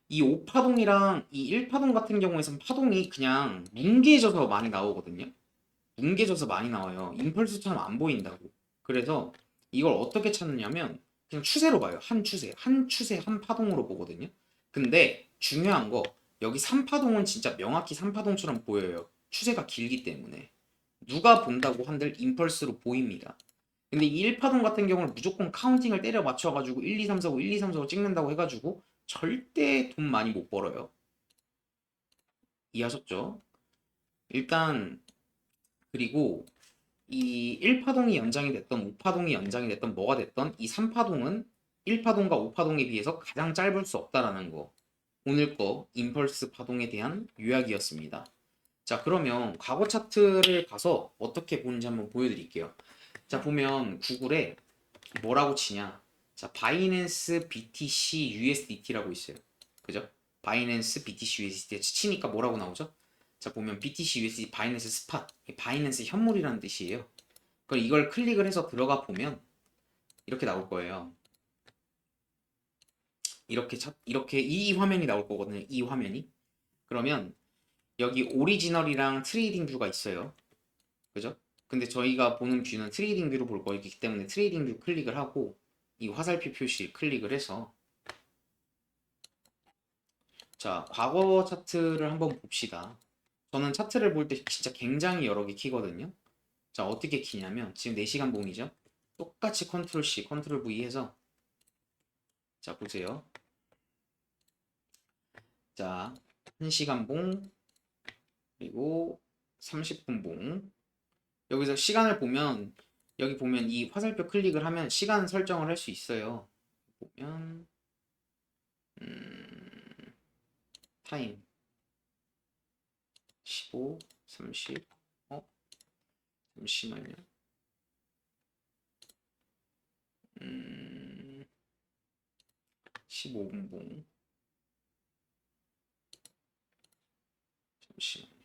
이 5파동이랑 이 1파동 같은 경우에선 파동이 그냥 뭉개져서 많이 나오거든요. 뭉개져서 많이 나와요. 임펄스처럼 안 보인다고. 그래서 이걸 어떻게 찾느냐면 그냥 추세로 봐요. 한 추세, 한 추세, 한 파동으로 보거든요. 근데 중요한 거 여기 3파동은 진짜 명확히 3파동처럼 보여요. 추세가 길기 때문에. 누가 본다고 한들 임펄스로 보입니다. 근데 이 1파동 같은 경우는 무조건 카운팅을 때려 맞춰가지고 1, 2, 3, 4, 5, 1, 2, 3, 4, 5 찍는다고 해가지고 절대 돈 많이 못 벌어요. 이해하셨죠? 일단 그리고 이 1파동이 연장이 됐던 5파동이 연장이 됐던 뭐가 됐던 이 3파동은 1파동과 5파동에 비해서 가장 짧을 수 없다라는 거. 오늘 거 임펄스 파동에 대한 요약이었습니다. 자, 그러면 과거 차트를 가서 어떻게 보는지 한번 보여드릴게요. 자, 보면 구글에 뭐라고 치냐. 자, 바이낸스 BTC USDT라고 있어요. 그죠? 바이낸스 BTC USDT 치니까 뭐라고 나오죠? 자, 보면 BTC USDT 바이낸스 스팟, 바이낸스 현물이라는 뜻이에요. 그럼 이걸 클릭을 해서 들어가 보면 이렇게 나올 거예요. 이렇게 이 화면이 나올 거거든요. 이 화면이. 그러면 여기 오리지널이랑 트레이딩 뷰가 있어요. 그죠? 근데 저희가 보는 뷰는 트레이딩 뷰로 볼 거기 때문에 트레이딩 뷰 클릭을 하고 이 화살표 표시 클릭을 해서 자, 과거 차트를 한번 봅시다. 저는 차트를 볼 때 진짜 굉장히 여러 개 키거든요. 자, 어떻게 키냐면 지금 4시간 봉이죠. 똑같이 컨트롤 C, 컨트롤 V 해서 자, 보세요. 자, 1시간 봉 그리고 30분 봉. 여기서 시간을 보면 여기 보면 이 화살표 클릭을 하면 시간 설정을 할 수 있어요. 보면 타임 15, 30 잠시만요. 15분 봉 잠시만요.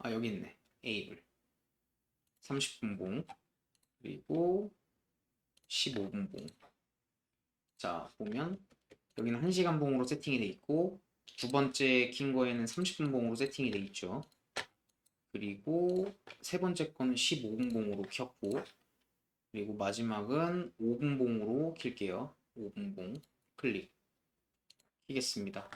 아, 여기 있네. 에이블 30분 봉 그리고 15분 봉. 자, 보면 여기는 1시간 봉으로 세팅이 돼 있고 두 번째 킨 거에는 30분 봉으로 세팅이 돼 있죠. 그리고 세 번째 거는 15분 봉으로 켰고 그리고 마지막은 5분 봉으로 킬게요. 5분 봉 클릭 키겠습니다.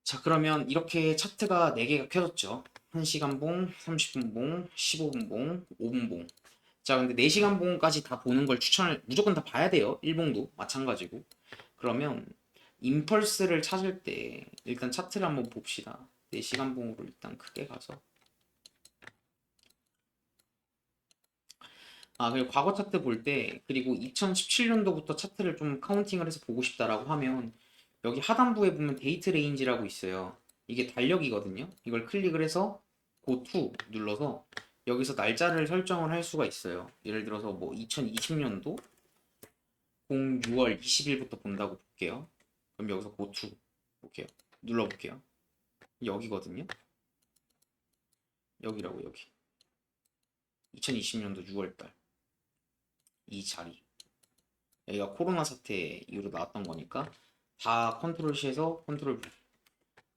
자, 그러면 이렇게 차트가 4개가 켜졌죠. 1시간 봉, 30분 봉, 15분 봉, 5분 봉. 자, 근데 4시간 봉까지 다 보는 걸 추천을 무조건 다 봐야 돼요. 일봉도 마찬가지고. 그러면 임펄스를 찾을 때 일단 차트를 한번 봅시다. 4시간 봉으로 일단 크게 가서. 아, 그리고 과거 차트 볼 때, 그리고 2017년도부터 차트를 좀 카운팅을 해서 보고 싶다라고 하면, 여기 하단부에 보면 데이트 레인지라고 있어요. 이게 달력이거든요. 이걸 클릭을 해서 Go to 눌러서 여기서 날짜를 설정을 할 수가 있어요. 예를 들어서 뭐 2020년도 06월 20일부터 본다고 볼게요. 그럼 여기서 Go to 볼게요. 눌러볼게요. 여기거든요. 여기라고, 여기. 2020년도 6월달. 이 자리. 여기가 코로나 사태 이후로 나왔던 거니까 다 컨트롤 C에서 컨트롤 V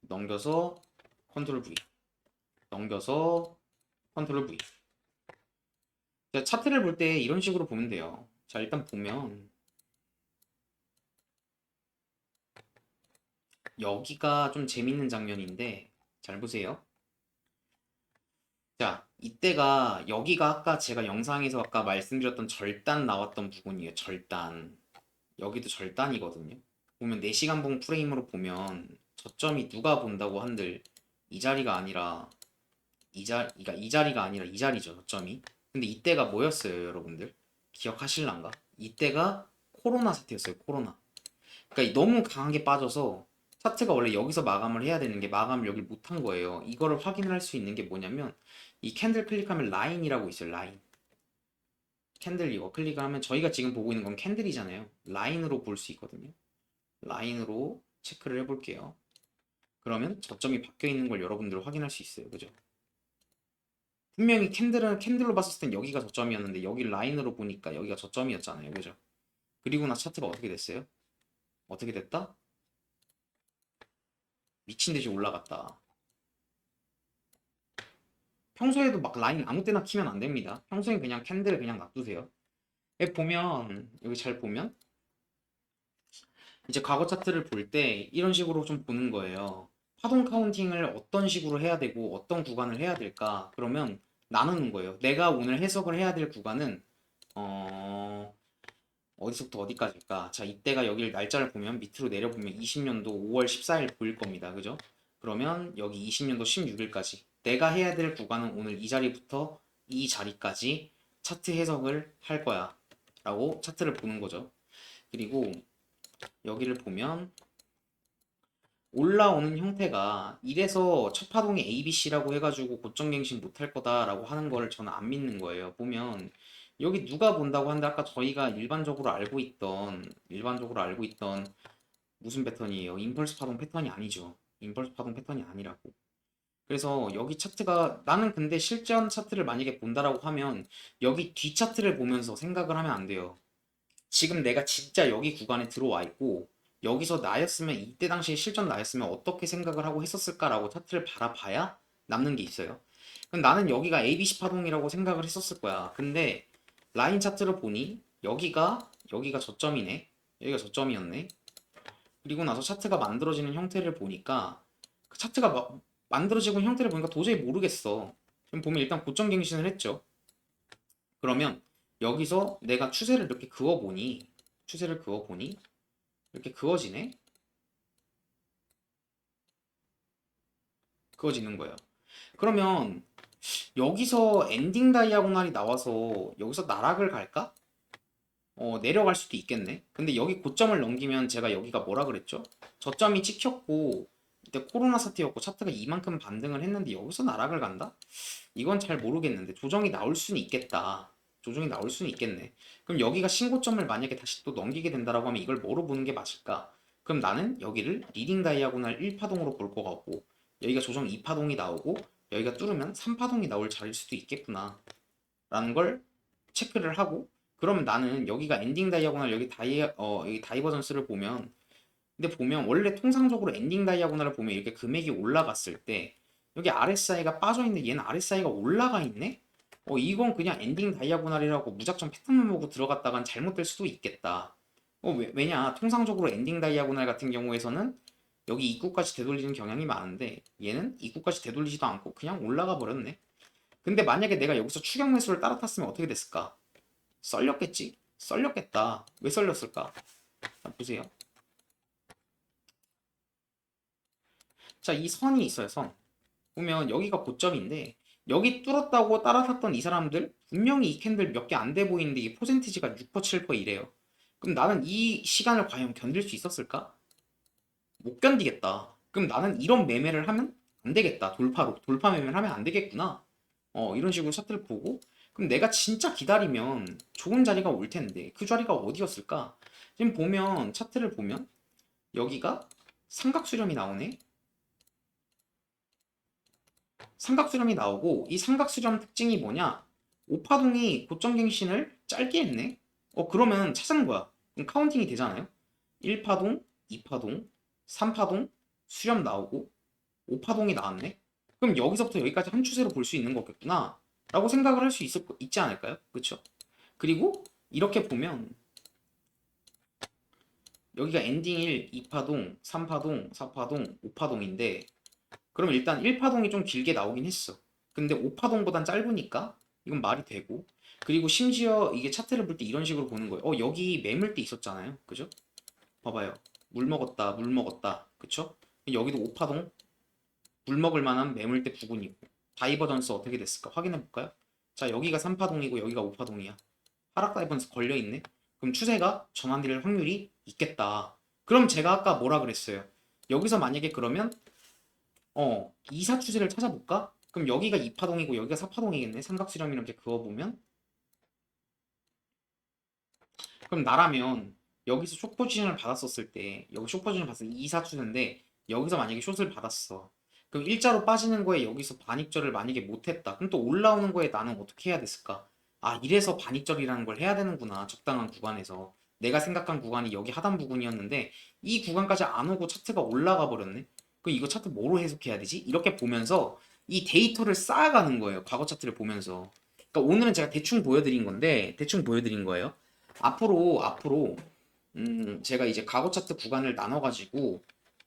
넘겨서 컨트롤 V 넘겨서 컨트롤 V. 자, 차트를 볼 때 이런 식으로 보면 돼요. 자, 일단 보면 여기가 좀 재밌는 장면인데 잘 보세요. 자, 이때가 여기가 아까 제가 영상에서 아까 말씀드렸던 절단 나왔던 부분이에요. 절단. 여기도 절단이거든요. 보면 4시간 봉 프레임으로 보면 저점이 누가 본다고 한들 이 자리가 아니라 그러니까 이 자리가 아니라 이 자리죠, 저점이. 근데 이때가 뭐였어요, 여러분들? 기억하실란가? 이때가 코로나 사태였어요, 코로나. 그러니까 너무 강하게 빠져서 차트가 원래 여기서 마감을 해야 되는 게 마감을 여기 못한 거예요. 이거를 확인을 할 수 있는 게 뭐냐면 이 캔들 클릭하면 라인이라고 있어요, 라인. 캔들 이거 클릭을 하면 저희가 지금 보고 있는 건 캔들이잖아요. 라인으로 볼 수 있거든요. 라인으로 체크를 해볼게요. 그러면 저점이 바뀌어 있는 걸 여러분들 확인할 수 있어요. 그죠? 분명히 캔들은 캔들로 봤을 땐 여기가 저점이었는데 여기 라인으로 보니까 여기가 저점이었잖아요. 그죠? 그리고 나 차트가 어떻게 됐어요? 어떻게 됐다? 미친 듯이 올라갔다. 평소에도 막 라인 아무 때나 키면 안 됩니다. 평소엔 그냥 캔들을 그냥 놔두세요. 여기 보면 여기 잘 보면 이제 과거 차트를 볼 때 이런 식으로 좀 보는 거예요. 파동 카운팅을 어떤 식으로 해야 되고 어떤 구간을 해야 될까? 그러면 나누는 거예요. 내가 오늘 해석을 해야 될 구간은 어디서부터 어디까지일까? 자, 이때가 여기를 날짜를 보면 밑으로 내려보면 20년도 5월 14일 보일 겁니다. 그죠? 그러면 여기 20년도 16일까지 내가 해야 될 구간은 오늘 이 자리부터 이 자리까지 차트 해석을 할 거야. 라고 차트를 보는 거죠. 그리고 여기를 보면 올라오는 형태가 이래서 첫 파동이 ABC라고 해가지고 고점갱신 못할 거다라고 하는 거를 저는 안 믿는 거예요. 보면 여기 누가 본다고 하는데 아까 저희가 일반적으로 알고 있던 무슨 패턴이에요? 임펄스 파동 패턴이 아니죠. 임펄스 파동 패턴이 아니라고. 그래서 여기 차트가 나는 근데 실전 차트를 만약에 본다라고 하면 여기 뒤 차트를 보면서 생각을 하면 안 돼요. 지금 내가 진짜 여기 구간에 들어와 있고 여기서 나였으면 이때 당시에 실전 나였으면 어떻게 생각을 하고 했었을까라고 차트를 바라봐야 남는 게 있어요. 그럼 나는 여기가 ABC 파동이라고 생각을 했었을 거야. 근데 라인 차트를 보니 여기가 저점이네. 여기가 저점이었네. 그리고 나서 차트가 만들어지는 형태를 보니까 그 차트가 만들어지고 형태를 보니까 도저히 모르겠어. 지금 보면 일단 고점 갱신을 했죠. 그러면 여기서 내가 추세를 그어보니 이렇게 그어지네? 그어지는 거예요. 그러면 여기서 엔딩 다이아고날이 나와서 여기서 나락을 갈까? 내려갈 수도 있겠네. 근데 여기 고점을 넘기면 제가 여기가 뭐라 그랬죠? 저점이 찍혔고 이때 코로나 사태였고 차트가 이만큼 반등을 했는데 여기서 나락을 간다? 이건 잘 모르겠는데 조정이 나올 수는 있겠다. 조정이 나올 수는 있겠네. 그럼 여기가 신고점을 만약에 다시 또 넘기게 된다라고 하면 이걸 뭐로 보는 게 맞을까? 그럼 나는 여기를 리딩 다이아고날 1파동으로 볼 것 같고 여기가 조정 2파동이 나오고 여기가 뚫으면 3파동이 나올 자리일 수도 있겠구나 라는 걸 체크를 하고 그러면 나는 여기가 엔딩 다이아고날 여기 다이버전스를 보면 근데 보면 원래 통상적으로 엔딩 다이아고날을 보면 이렇게 금액이 올라갔을 때 여기 RSI가 빠져있는데 얘는 RSI가 올라가 있네? 이건 그냥 엔딩 다이아고날이라고 무작정 패턴만 보고 들어갔다간 잘못될 수도 있겠다. 왜냐? 통상적으로 엔딩 다이아고날 같은 경우에서는 여기 입구까지 되돌리는 경향이 많은데 얘는 입구까지 되돌리지도 않고 그냥 올라가 버렸네. 근데 만약에 내가 여기서 추격 매수를 따라 탔으면 어떻게 됐을까? 썰렸겠지? 썰렸겠다. 왜 썰렸을까? 자, 보세요. 자, 이 선이 있어요, 선. 보면 여기가 고점인데 여기 뚫었다고 따라샀던 이 사람들 분명히 이 캔들 몇 개 안 돼 보이는데 이게 퍼센티지가 6% 7% 이래요. 그럼 나는 이 시간을 과연 견딜 수 있었을까? 못 견디겠다. 그럼 나는 이런 매매를 하면 안 되겠다. 돌파 매매를 하면 안 되겠구나. 이런 식으로 차트를 보고 그럼 내가 진짜 기다리면 좋은 자리가 올 텐데 그 자리가 어디였을까? 지금 보면 차트를 보면 여기가 삼각수렴이 나오네. 삼각수렴이 나오고 이 삼각수렴 특징이 뭐냐? 오파동이 고점갱신을 짧게 했네. 그러면 찾은 거야. 그럼 카운팅이 되잖아요. 1파동, 2파동, 3파동 수렴 나오고 5파동이 나왔네. 그럼 여기서부터 여기까지 한 추세로 볼 수 있는 거겠구나 라고 생각을 할 수 있지 않을까요? 그쵸? 그리고 이렇게 보면 여기가 엔딩 1, 2파동, 3파동, 4파동, 5파동인데 그럼 일단 1파동이 좀 길게 나오긴 했어. 근데 5파동보단 짧으니까 이건 말이 되고 그리고 심지어 이게 차트를 볼 때 이런 식으로 보는 거예요. 여기 매물대 있었잖아요. 그죠? 봐봐요. 물 먹었다, 물 먹었다. 그쵸? 여기도 5파동 물 먹을 만한 매물대 부근이고 다이버전스 어떻게 됐을까 확인해 볼까요? 자, 여기가 3파동이고 여기가 5파동이야. 하락 다이버전스 걸려 있네. 그럼 추세가 전환될 확률이 있겠다. 그럼 제가 아까 뭐라 그랬어요? 여기서 만약에 그러면 2사 추세를 찾아볼까? 그럼 여기가 2파동이고 여기가 4파동이겠네. 삼각수렴 이렇게 그어보면 그럼 나라면 여기서 숏 포지션을 받았었을 때 여기 숏 포지션을 받았을 때 2사 추세인데 여기서 만약에 숏을 받았어. 그럼 일자로 빠지는 거에 여기서 반익절을 만약에 못했다. 그럼 또 올라오는 거에 나는 어떻게 해야 됐을까? 아, 이래서 반익절이라는 걸 해야 되는구나. 적당한 구간에서. 내가 생각한 구간이 여기 하단 부분이었는데 이 구간까지 안 오고 차트가 올라가 버렸네. 그럼 이거 차트 뭐로 해석해야 되지? 이렇게 보면서 이 데이터를 쌓아가는 거예요. 과거 차트를 보면서. 그러니까 오늘은 제가 대충 보여드린 건데 대충 보여드린 거예요. 앞으로 제가 이제 과거 차트 구간을 나눠가지고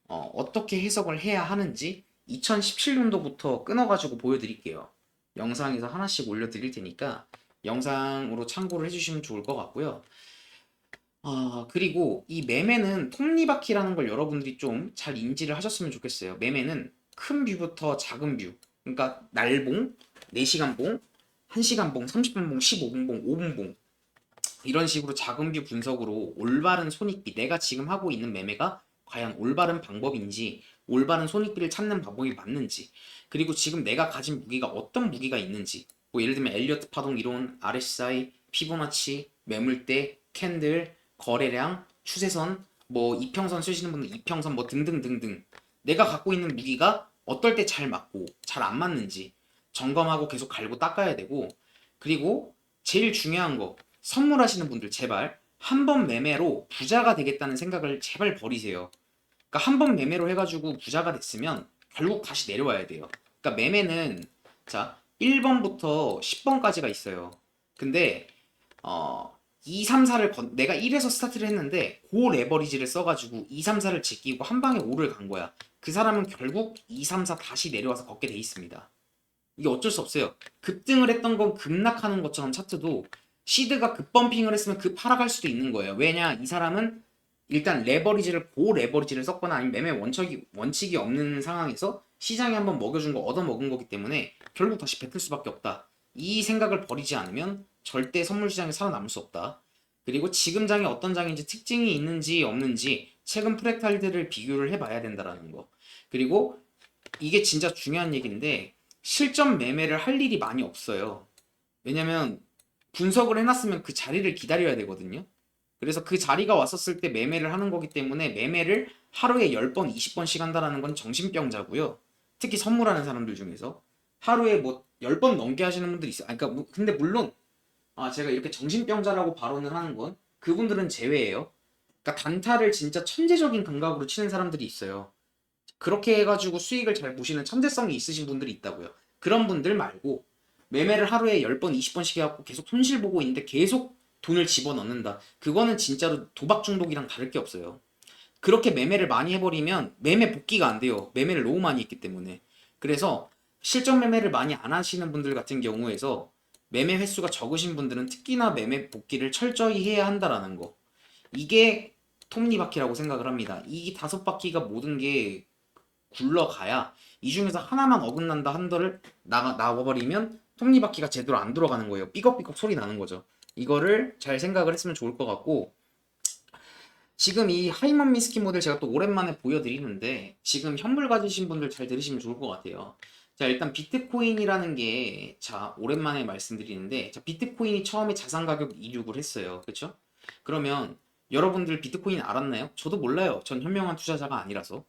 어떻게 해석을 해야 하는지 2017년도부터 끊어가지고 보여드릴게요. 영상에서 하나씩 올려드릴 테니까 영상으로 참고를 해주시면 좋을 것 같고요. 그리고 이 매매는 톱니바퀴라는 걸 여러분들이 좀 잘 인지를 하셨으면 좋겠어요. 매매는 큰 뷰부터 작은 뷰, 그러니까 날봉, 4시간 봉, 1시간 봉, 30분 봉, 15분 봉, 5분 봉 이런 식으로 작은 뷰 분석으로 올바른 손익비, 내가 지금 하고 있는 매매가 과연 올바른 방법인지, 올바른 손익비를 찾는 방법이 맞는지, 그리고 지금 내가 가진 무기가 어떤 무기가 있는지, 뭐 예를 들면 엘리어트 파동 이론, RSI, 피보나치, 매물대, 캔들, 거래량, 추세선, 뭐 이평선 쓰시는 분들 이평선 뭐 등등등등 내가 갖고 있는 무기가 어떨 때 잘 맞고 잘 안 맞는지 점검하고 계속 갈고 닦아야 되고 그리고 제일 중요한 거 선물하시는 분들 제발 한 번 매매로 부자가 되겠다는 생각을 제발 버리세요. 그러니까 한 번 매매로 해가지고 부자가 됐으면 결국 다시 내려와야 돼요. 그러니까 매매는 자 1번부터 10번까지가 있어요. 근데 2, 3, 4를 내가 1에서 스타트를 했는데 고 레버리지를 써가지고 2, 3, 4를 제끼고 한 방에 5를 간 거야. 그 사람은 결국 2, 3, 4 다시 내려와서 걷게 돼 있습니다. 이게 어쩔 수 없어요. 급등을 했던 건 급락하는 것처럼 차트도 시드가 급범핑을 했으면 급하락할 수도 있는 거예요. 왜냐 이 사람은 일단 고 레버리지를 썼거나 아니면 매매 원칙이 없는 상황에서 시장에 한번 먹여준 거 얻어먹은 거기 때문에 결국 다시 뱉을 수밖에 없다. 이 생각을 버리지 않으면 절대 선물 시장에 살아남을 수 없다. 그리고 지금 장이 어떤 장인지 특징이 있는지 없는지 최근 프랙탈들을 비교를 해봐야 된다라는 거. 그리고 이게 진짜 중요한 얘기인데 실전 매매를 할 일이 많이 없어요. 왜냐면 분석을 해놨으면 그 자리를 기다려야 되거든요. 그래서 그 자리가 왔었을 때 매매를 하는 거기 때문에 매매를 하루에 10번, 20번씩 한다는 건 정신병자고요. 특히 선물하는 사람들 중에서 하루에 뭐 10번 넘게 하시는 분들이 있어요. 그러니까 근데 물론 제가 이렇게 정신병자라고 발언을 하는 건 그분들은 제외예요. 그러니까 단타를 진짜 천재적인 감각으로 치는 사람들이 있어요. 그렇게 해가지고 수익을 잘 보시는 천재성이 있으신 분들이 있다고요. 그런 분들 말고 매매를 하루에 10번, 20번씩 해갖고 계속 손실 보고 있는데 계속 돈을 집어넣는다. 그거는 진짜로 도박 중독이랑 다를 게 없어요. 그렇게 매매를 많이 해버리면 매매 복귀가 안 돼요. 매매를 너무 많이 했기 때문에. 그래서 실전 매매를 많이 안 하시는 분들 같은 경우에서 매매 횟수가 적으신 분들은 특히나 매매 복귀를 철저히 해야 한다라는 거. 이게 톱니바퀴라고 생각을 합니다. 이 5바퀴가 모든 게 굴러가야 이 중에서 하나만 어긋난다 한들을 나와버리면 톱니바퀴가 제대로 안 들어가는 거예요. 삐걱삐걱 소리 나는 거죠. 이거를 잘 생각을 했으면 좋을 것 같고, 지금 이 하이먼 미스키 모델 제가 또 오랜만에 보여드리는데 지금 현물 가지신 분들 잘 들으시면 좋을 것 같아요. 자, 일단 비트코인이라는 게, 자, 오랜만에 말씀드리는데, 자, 비트코인이 처음에 자산 가격 이륙을 했어요. 그쵸? 그러면 여러분들 비트코인 알았나요? 저도 몰라요. 전 현명한 투자자가 아니라서.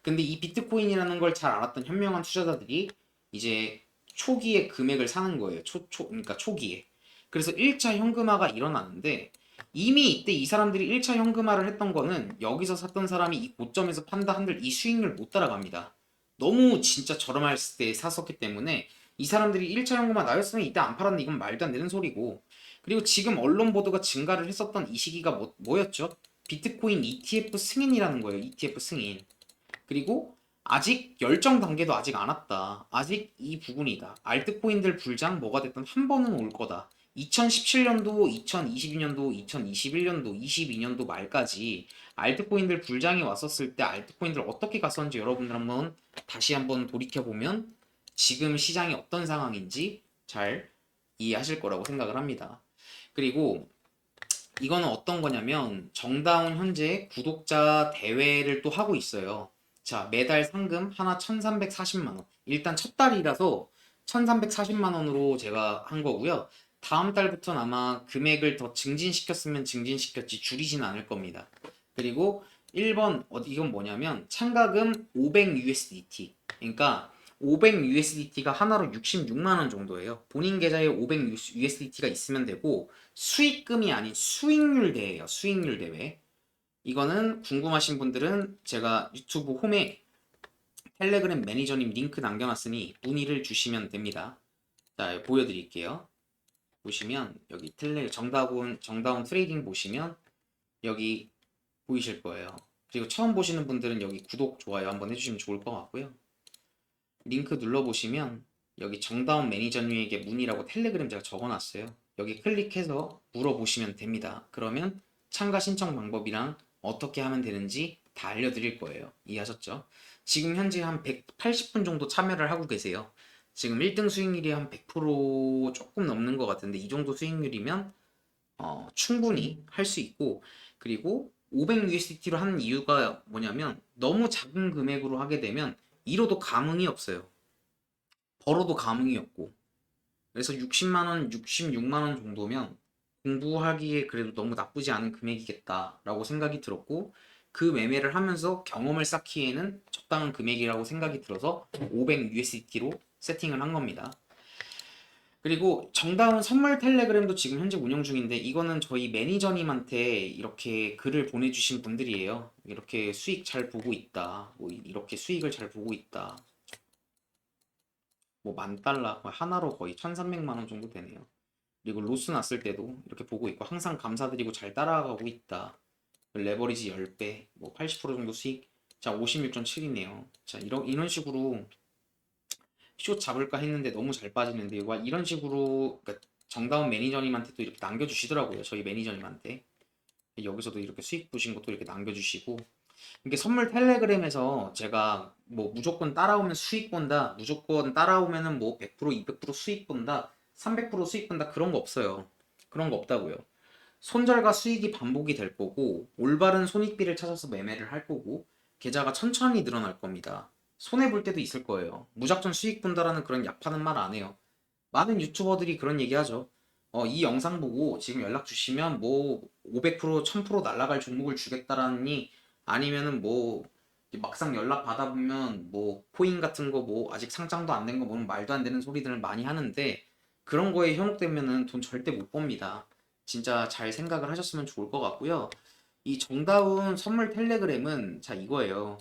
근데 이 비트코인이라는 걸 잘 알았던 현명한 투자자들이 이제 초기에 금액을 사는 거예요. 그러니까 초기에. 그래서 1차 현금화가 일어나는데, 이미 이때 이 사람들이 1차 현금화를 했던 거는 여기서 샀던 사람이 이 고점에서 판다 한들 이 수익률 못 따라갑니다. 너무 진짜 저렴할 때 샀었기 때문에 이 사람들이 1차 현금화 나였으면 이때 안 팔았는데 이건 말도 안 되는 소리고. 그리고 지금 언론 보도가 증가를 했었던 이 시기가 뭐였죠? 비트코인 ETF 승인이라는 거예요. ETF 승인. 그리고 아직 열정 단계도 아직 안 왔다. 아직 이 부분이다. 알트코인들 불장 뭐가 됐든 한 번은 올 거다. 2017년도, 2022년도, 2021년도, 22년도 말까지 알트코인들 불장이 왔었을 때 알트코인들 어떻게 갔었는지 여러분들 한번 다시 한번 돌이켜보면 지금 시장이 어떤 상황인지 잘 이해하실 거라고 생각을 합니다. 그리고 이거는 어떤 거냐면 정다운 현재 구독자 대회를 또 하고 있어요. 자, 매달 상금 하나 1340만 원. 일단 첫 달이라서 1340만 원으로 제가 한 거고요. 다음 달부터는 아마 금액을 더 증진시켰으면 증진시켰지 줄이진 않을 겁니다. 그리고 1번 이건 뭐냐면 참가금 500 USDT. 그러니까 500 USDT가 하나로 66만 원 정도예요. 본인 계좌에 500 USDT가 있으면 되고 수익금이 아닌 수익률 대회예요. 수익률 대회. 이거는 궁금하신 분들은 제가 유튜브 홈에 텔레그램 매니저님 링크 남겨놨으니 문의를 주시면 됩니다. 자, 보여드릴게요. 보시면 여기 정다운 트레이딩 보시면 여기 보이실 거예요. 그리고 처음 보시는 분들은 여기 구독, 좋아요 한번 해주시면 좋을 것 같고요. 링크 눌러보시면 여기 정다운 매니저님에게 문의라고 텔레그램 제가 적어놨어요. 여기 클릭해서 물어보시면 됩니다. 그러면 참가 신청 방법이랑 어떻게 하면 되는지 다 알려드릴 거예요. 이해하셨죠? 지금 현재 한 180분 정도 참여를 하고 계세요. 지금 1등 수익률이 한 100% 조금 넘는 것 같은데 이 정도 수익률이면 충분히 할 수 있고, 그리고 500 USDT로 하는 이유가 뭐냐면 너무 작은 금액으로 하게 되면 잃어도 감흥이 없어요. 벌어도 감흥이 없고. 그래서 60만 원, 66만 원 정도면 공부하기에 그래도 너무 나쁘지 않은 금액이겠다라고 생각이 들었고, 그 매매를 하면서 경험을 쌓기에는 적당한 금액이라고 생각이 들어서 500 USDT로 세팅을 한 겁니다. 그리고 정다운 선물 텔레그램도 지금 현재 운영 중인데 이거는 저희 매니저님한테 이렇게 글을 보내주신 분들이에요. 이렇게 수익 잘 보고 있다. 뭐 이렇게 수익을 잘 보고 있다. 뭐 10,000달러 하나로 거의 1,300만 원 정도 되네요. 그리고 로스 났을 때도 이렇게 보고 있고 항상 감사드리고 잘 따라가고 있다. 레버리지 10배, 뭐 80% 정도 수익. 자, 56.7이네요. 자, 이런 식으로 숏 잡을까 했는데 너무 잘 빠지는데 이런 식으로 그러니까 정다운 매니저님한테도 이렇게 남겨주시더라고요. 저희 매니저님한테. 여기서도 이렇게 수익 보신 것도 이렇게 남겨주시고, 이게 선물 텔레그램에서 제가 뭐 무조건 따라오면 수익 본다, 무조건 따라오면은 뭐 100%, 200% 수익 본다, 300% 수익 본다 그런 거 없어요. 그런 거 없다고요. 손절과 수익이 반복이 될 거고 올바른 손익비를 찾아서 매매를 할 거고 계좌가 천천히 늘어날 겁니다. 손해 볼 때도 있을 거예요. 무작정 수익 본다라는 그런 약파는 말 안 해요. 많은 유튜버들이 그런 얘기 하죠. 이 영상 보고 지금 연락 주시면 뭐 500%, 1000% 날라갈 종목을 주겠다라니, 아니면은 뭐 막상 연락 받아보면 뭐 코인 같은 거 뭐 아직 상장도 안 된 거 보면 말도 안 되는 소리들을 많이 하는데 그런 거에 현혹되면은 돈 절대 못 법니다. 진짜 잘 생각을 하셨으면 좋을 것 같고요. 이 정다운 선물 텔레그램은 자 이거예요.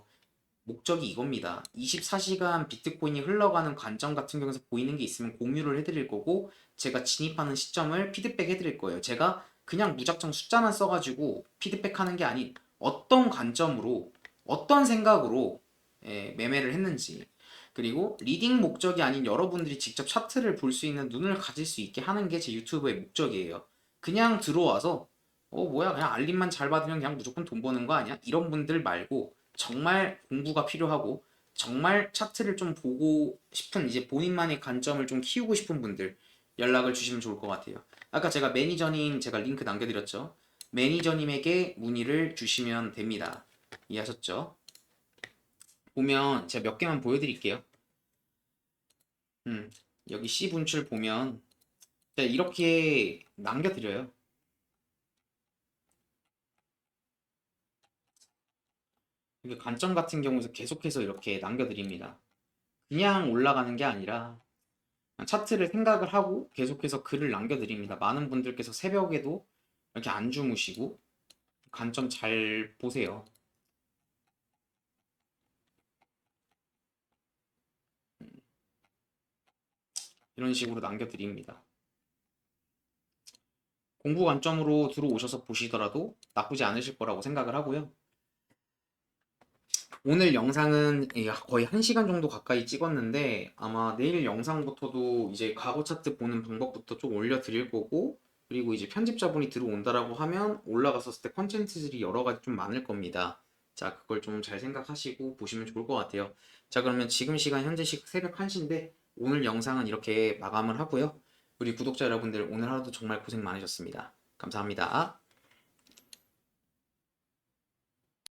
목적이 이겁니다. 24시간 비트코인이 흘러가는 관점 같은 경우에서 보이는 게 있으면 공유를 해드릴 거고 제가 진입하는 시점을 피드백 해드릴 거예요. 제가 그냥 무작정 숫자만 써가지고 피드백하는 게 아닌 어떤 관점으로 어떤 생각으로 매매를 했는지. 그리고 리딩 목적이 아닌 여러분들이 직접 차트를 볼 수 있는 눈을 가질 수 있게 하는 게 제 유튜브의 목적이에요. 그냥 들어와서 뭐야 그냥 알림만 잘 받으면 그냥 무조건 돈 버는 거 아니야? 이런 분들 말고 정말 공부가 필요하고 정말 차트를 좀 보고 싶은 이제 본인만의 관점을 좀 키우고 싶은 분들 연락을 주시면 좋을 것 같아요. 아까 제가 매니저님 제가 링크 남겨드렸죠. 매니저님에게 문의를 주시면 됩니다. 이해하셨죠? 보면 제가 몇 개만 보여드릴게요. 여기 C 분출 보면 제가 이렇게 남겨드려요. 이게 관점 같은 경우에서 계속해서 이렇게 남겨드립니다. 그냥 올라가는 게 아니라 차트를 생각을 하고 계속해서 글을 남겨드립니다. 많은 분들께서 새벽에도 이렇게 안 주무시고 관점 잘 보세요. 이런 식으로 남겨드립니다. 공부 관점으로 들어오셔서 보시더라도 나쁘지 않으실 거라고 생각을 하고요. 오늘 영상은 거의 1시간 정도 가까이 찍었는데 아마 내일 영상부터도 이제 과거 차트 보는 방법부터 좀 올려드릴 거고, 그리고 이제 편집자분이 들어온다라고 하면 올라갔었을 때 컨텐츠들이 여러 가지 좀 많을 겁니다. 자, 그걸 좀 잘 생각하시고 보시면 좋을 것 같아요. 자, 그러면 지금 시간 현재 새벽 1시인데 오늘 영상은 이렇게 마감을 하고요. 우리 구독자 여러분들 오늘 하루도 정말 고생 많으셨습니다. 감사합니다.